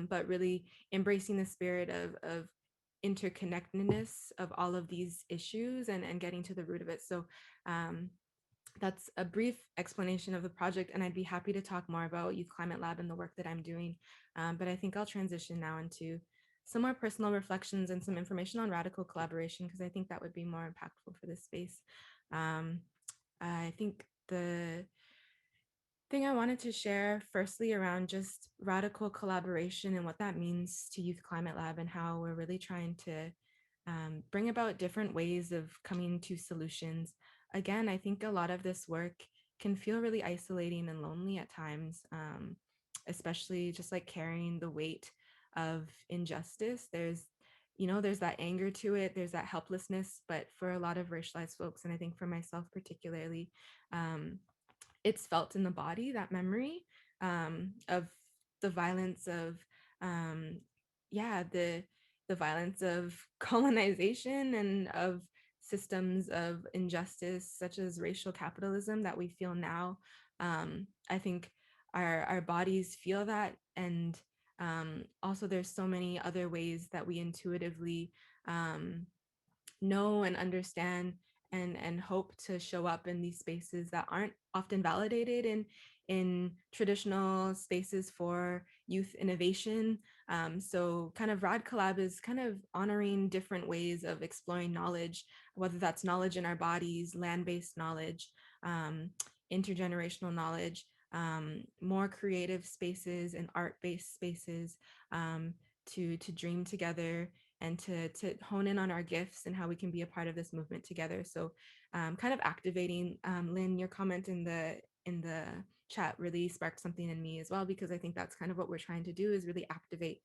but really embracing the spirit of interconnectedness of all of these issues and getting to the root of it. So that's a brief explanation of the project, and I'd be happy to talk more about Youth Climate Lab and the work that I'm doing. But I think I'll transition now into some more personal reflections and some information on radical collaboration, because I think that would be more impactful for this space. I think the thing I wanted to share firstly around just radical collaboration and what that means to Youth Climate Lab and how we're really trying to bring about different ways of coming to solutions. Again, I think a lot of this work can feel really isolating and lonely at times, especially just like carrying the weight of injustice. There's that anger to it, there's that helplessness, but for a lot of racialized folks, and I think for myself particularly, it's felt in the body, that memory of the violence of, the violence of colonization and of systems of injustice, such as racial capitalism that we feel now. I think our bodies feel that. And also there's so many other ways that we intuitively know and understand and hope to show up in these spaces that aren't often validated in traditional spaces for youth innovation. So kind of Rad Collab is kind of honoring different ways of exploring knowledge, whether that's knowledge in our bodies, land-based knowledge, intergenerational knowledge, more creative spaces and art-based spaces, to dream together and to hone in on our gifts and how we can be a part of this movement together. So kind of activating, Lynn, your comment in the chat really sparked something in me as well, because I think that's kind of what we're trying to do, is really activate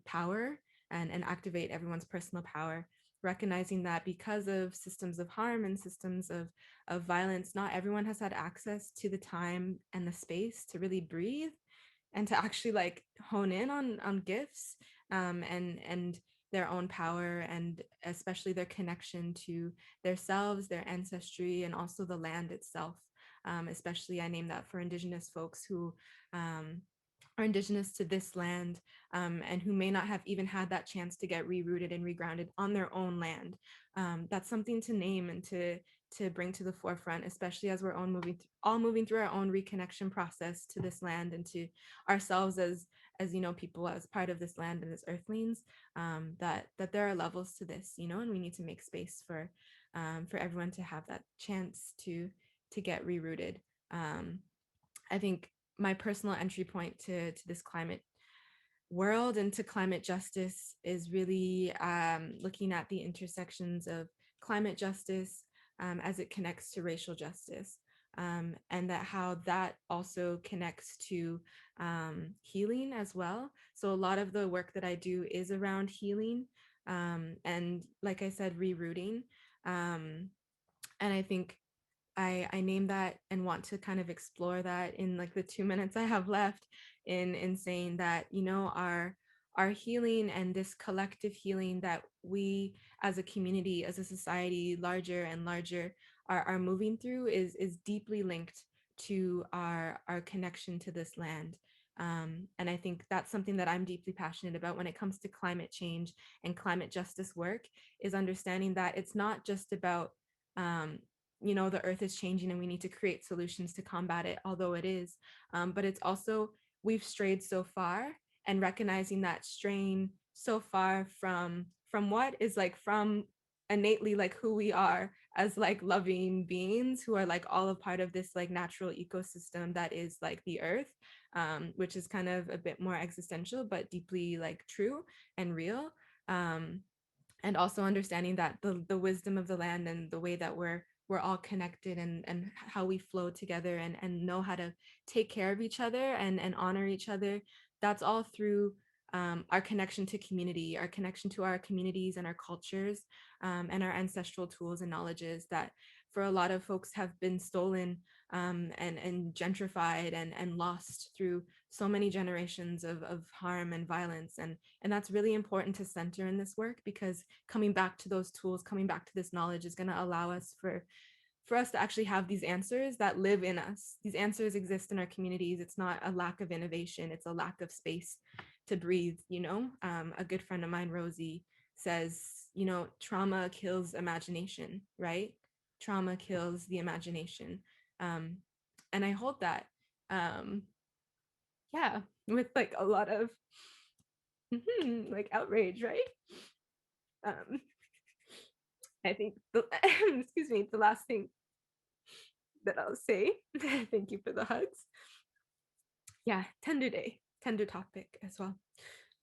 power and activate everyone's personal power, recognizing that because of systems of harm and systems of violence, not everyone has had access to the time and the space to really breathe and to actually like hone in on gifts, and their own power, and especially their connection to themselves, their ancestry, and also the land itself. Especially I name that for Indigenous folks who are Indigenous to this land, and who may not have even had that chance to get rerouted and regrounded on their own land. That's something to name and to bring to the forefront, especially as we're all moving through our own reconnection process to this land and to ourselves as people as part of this land and as earthlings. That there are levels to this, and we need to make space for everyone to have that chance to get rerouted. I think my personal entry point to this climate world and to climate justice is really looking at the intersections of climate justice as it connects to racial justice, and that how that also connects to healing as well. So a lot of the work that I do is around healing, and like I said, rerouting. And I think I name that and want to kind of explore that in like the 2 minutes I have left, in saying that, our healing and this collective healing that we as a community, as a society, larger and larger, are moving through is deeply linked to our connection to this land. And I think that's something that I'm deeply passionate about when it comes to climate change and climate justice work, is understanding that it's not just about the earth is changing and we need to create solutions to combat it, although it is, but it's also, we've strayed so far, and recognizing that straying so far from what is like from innately like who we are as like loving beings who are like all a part of this like natural ecosystem that is like the earth, which is kind of a bit more existential but deeply like true and real. and also understanding that the wisdom of the land and the way that we're all connected, and how we flow together, and know how to take care of each other and honor each other. That's all through our connection to community, our connection to our communities and our cultures, and our ancestral tools and knowledges that for a lot of folks have been stolen, and gentrified and lost through so many generations of harm and violence. And that's really important to center in this work, because coming back to those tools, coming back to this knowledge is going to allow us for us to actually have these answers that live in us. These answers exist in our communities. It's not a lack of innovation, it's a lack of space to breathe. A good friend of mine, Rosie, says, trauma kills imagination, right? Trauma kills the imagination. And I hold that, yeah, with like a lot of like outrage, right? I think excuse me, the last thing that I'll say, thank you for the hugs. Yeah, tender day, tender topic as well.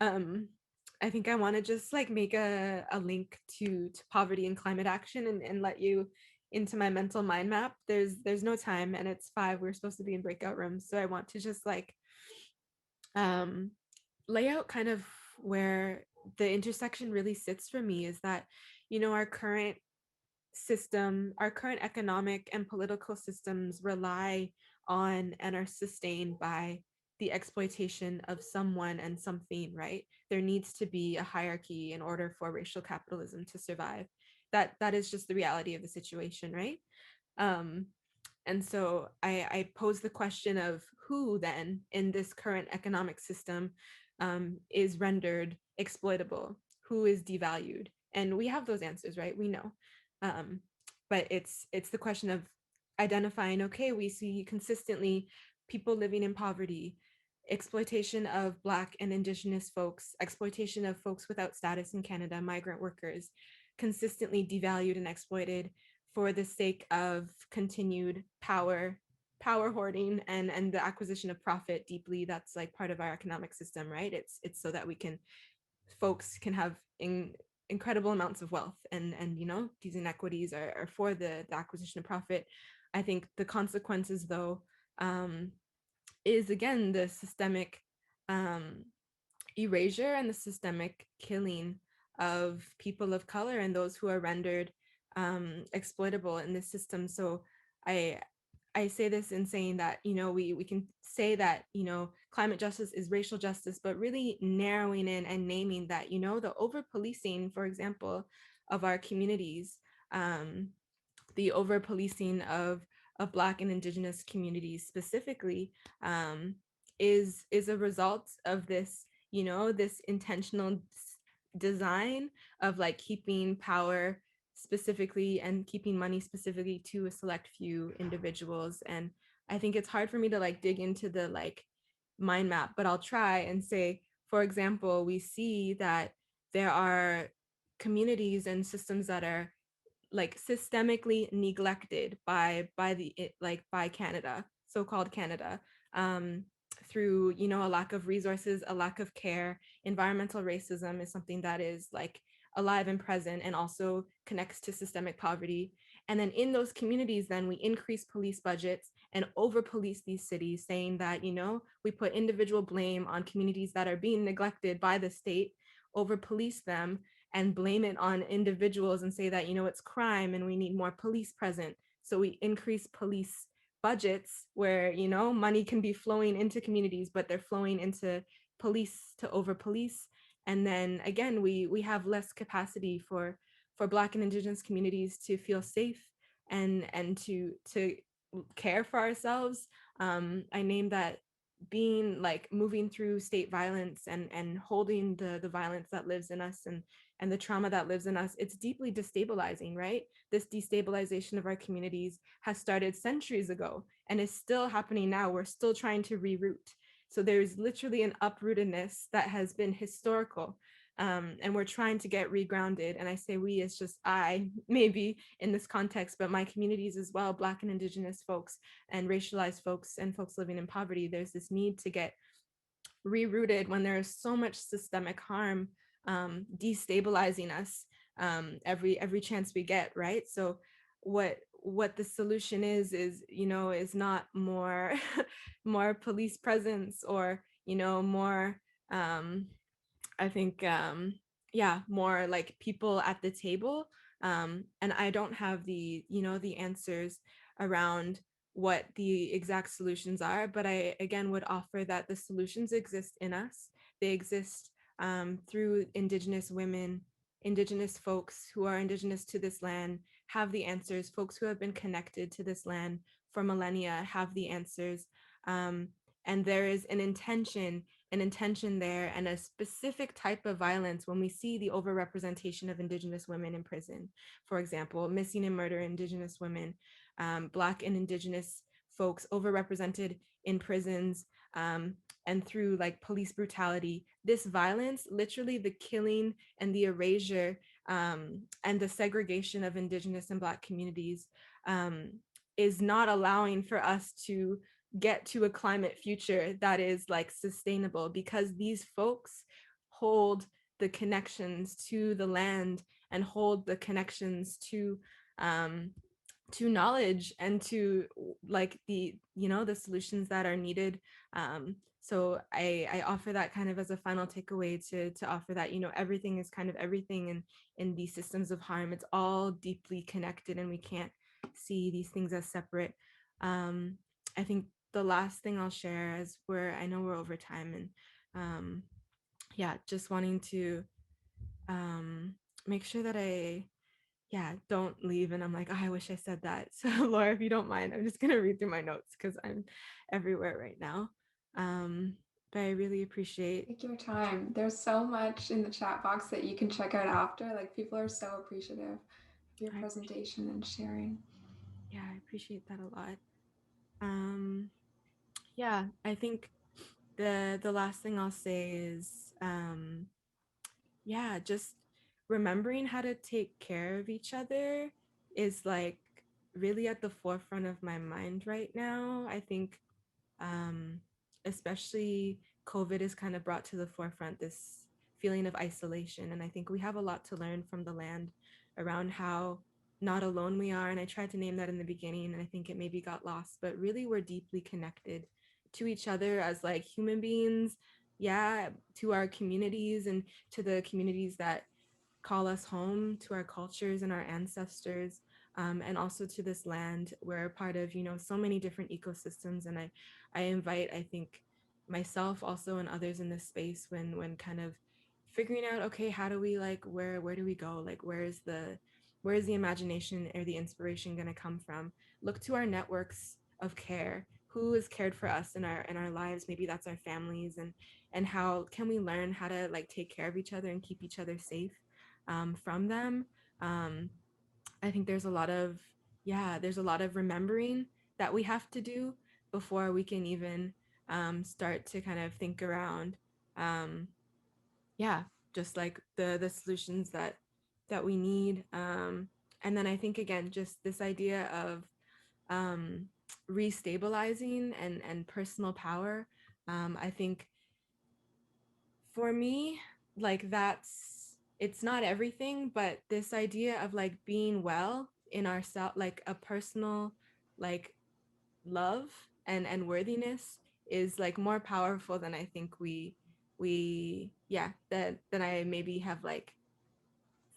I think I want to just like make a link to poverty and climate action, and let you into my mental mind map. There's no time, and it's 5. We're supposed to be in breakout rooms, so I want to just like lay out kind of where the intersection really sits for me. Is that, our current system, our current economic and political systems rely on and are sustained by the exploitation of someone and something, right? There needs to be a hierarchy in order for racial capitalism to survive. That is just the reality of the situation, right? And so I pose the question of who then in this current economic system is rendered exploitable, who is devalued. And we have those answers, right? We know. But it's the question of identifying, okay, we see consistently people living in poverty, exploitation of Black and Indigenous folks, exploitation of folks without status in Canada, migrant workers, consistently devalued and exploited for the sake of continued power hoarding, and the acquisition of profit. Deeply, that's like part of our economic system, right? It's so that folks can have incredible amounts of wealth, and these inequities are for the acquisition of profit. I think the consequences, though, is again the systemic erasure and the systemic killing of people of color and those who are rendered exploitable in this system. So I say this in saying that, we can say that, climate justice is racial justice, but really narrowing in and naming that, the over policing, for example, of our communities, the over policing of Black and Indigenous communities specifically, is a result of this, this intentional design of like keeping power specifically and keeping money specifically to a select few individuals. And I think it's hard for me to like dig into the like mind map, but I'll try and say, for example, we see that there are communities and systems that are like systemically neglected by Canada, so-called Canada, through a lack of resources, a lack of care. Environmental racism is something that is like alive and present, and also connects to systemic poverty. And then in those communities, then we increase police budgets and over police these cities, saying that we put individual blame on communities that are being neglected by the state, over police them, and blame it on individuals and say that it's crime and we need more police present. So we increase police budgets where money can be flowing into communities, but they're flowing into police to over police. And then again, we have less capacity for Black and Indigenous communities to feel safe and to care for ourselves. I named that being like moving through state violence and holding the violence that lives in us, and the trauma that lives in us. It's deeply destabilizing, right? This destabilization of our communities has started centuries ago and is still happening now. We're still trying to reroute. So there's literally an uprootedness that has been historical, and we're trying to get regrounded. And I say we as just I, maybe in this context, but my communities as well, Black and Indigenous folks and racialized folks and folks living in poverty. There's this need to get rerouted when there is so much systemic harm destabilizing us, every chance we get, right? So what the solution is, you know, is not more more police presence, or, you know, more I think yeah, more like people at the table. And I don't have the, you know, the answers around what the exact solutions are, but I again would offer that the solutions exist in us. They exist through Indigenous women, Indigenous folks who are Indigenous to this land have the answers. Folks who have been connected to this land for millennia have the answers. Um, and there is an intention there, and a specific type of violence when we see the overrepresentation of Indigenous women in prison. For example, missing and murder Indigenous women, Black and Indigenous folks overrepresented in prisons, and through like police brutality. This violence, literally the killing and the erasure and the segregation of Indigenous and Black communities, is not allowing for us to get to a climate future that is like sustainable, because these folks hold the connections to the land and hold the connections to knowledge and to like the, you know, the solutions that are needed. So I offer that kind of as a final takeaway, to offer that, you know, everything is kind of everything in these systems of harm. It's all deeply connected, and we can't see these things as separate. I think the last thing I'll share, as I know we're over time, and yeah, just wanting to make sure that I don't leave and I'm like, oh, I wish I said that. So Laura, if you don't mind, I'm just gonna read through my notes because I'm everywhere right now. But I really appreciate. Take your time. There's so much in the chat box that you can check out after. Like, people are so appreciative of your presentation and sharing. Yeah, I appreciate that a lot. Yeah, I think the last thing I'll say is yeah, just remembering how to take care of each other is like really at the forefront of my mind right now. I think especially COVID has kind of brought to the forefront this feeling of isolation. And I think we have a lot to learn from the land around how not alone we are. And I tried to name that in the beginning, and I think it maybe got lost, but really we're deeply connected to each other as like human beings. Yeah, to our communities and to the communities that call us home, to our cultures and our ancestors, and also to this land. We're a part of, you know, so many different ecosystems. And I invite, I think, myself also and others in this space, when kind of figuring out, okay, how do we like, where do we go? Like, where is the imagination or the inspiration going to come from? Look to our networks of care. Who has cared for us in our lives? Maybe that's our families, and how can we learn how to like take care of each other and keep each other safe from them. I think there's a lot of remembering that we have to do before we can even start to kind of think around just like the solutions that we need. And then I think again, just this idea of restabilizing and personal power. I think for me, like it's not everything, but this idea of like being well in ourselves, like a personal like love and worthiness is like more powerful than I think that I maybe have like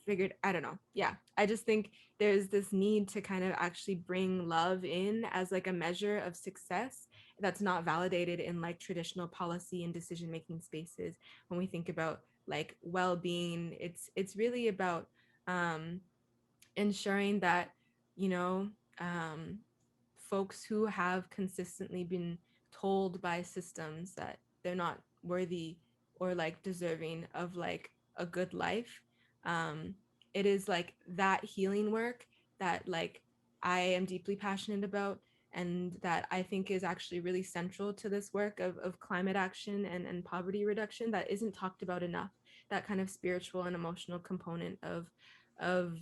figured. I don't know. Yeah, I just think there's this need to kind of actually bring love in as like a measure of success that's not validated in like traditional policy and decision making spaces. When we think about like well-being, it's really about ensuring that, you know, folks who have consistently been told by systems that they're not worthy or like deserving of like a good life. It is like that healing work that like I am deeply passionate about, and that I think is actually really central to this work of climate action and poverty reduction that isn't talked about enough. That kind of spiritual and emotional component of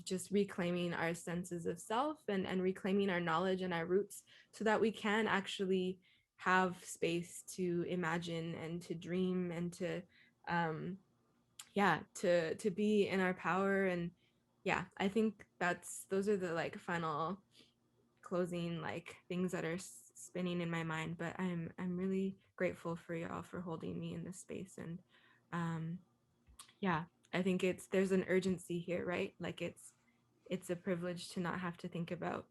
just reclaiming our senses of self and reclaiming our knowledge and our roots, so that we can actually have space to imagine and to dream and to to be in our power. And yeah, I think those are the like final closing like things that are spinning in my mind. But I'm really grateful for y'all for holding me in this space. And yeah, I think there's an urgency here, right? Like it's a privilege to not have to think about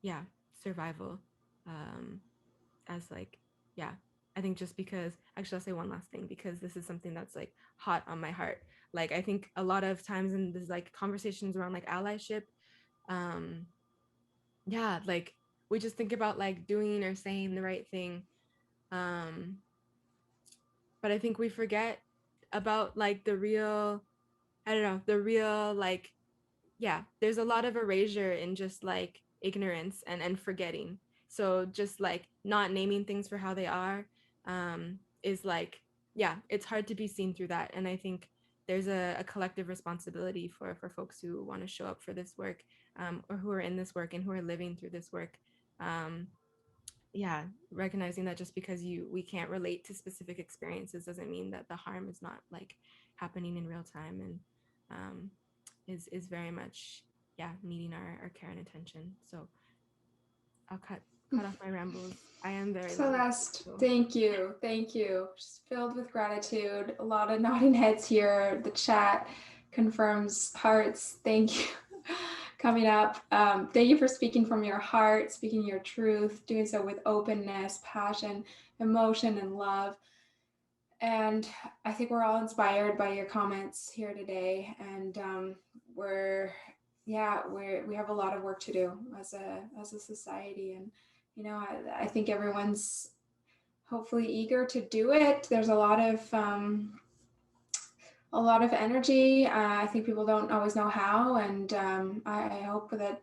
yeah, survival as like, yeah, I think just because, actually I'll say one last thing, because this is something that's like hot on my heart. Like I think a lot of times in this like conversations around like allyship, yeah, like we just think about like doing or saying the right thing, but I think we forget about like the real, I don't know, the real like, yeah, there's a lot of erasure in just like ignorance and forgetting. So just like not naming things for how they are is like, yeah, it's hard to be seen through that. And I think there's a collective responsibility for folks who want to show up for this work, or who are in this work and who are living through this work. Yeah, recognizing that just because we can't relate to specific experiences doesn't mean that the harm is not like happening in real time, and is very much, yeah, needing our care and attention. So I'll cut off my rambles. I am very Celeste, low. thank you. Thank you. Just filled with gratitude. A lot of nodding heads here. The chat confirms hearts. Thank you. Coming up. Thank you for speaking from your heart, speaking your truth, doing so with openness, passion, emotion, and love. And I think we're all inspired by your comments here today. And we have a lot of work to do as a society. And I think everyone's hopefully eager to do it. There's a lot of energy. I think people don't always know how, and I hope that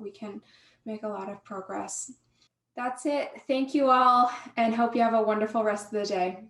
we can make a lot of progress. That's it. Thank you all, and hope you have a wonderful rest of the day.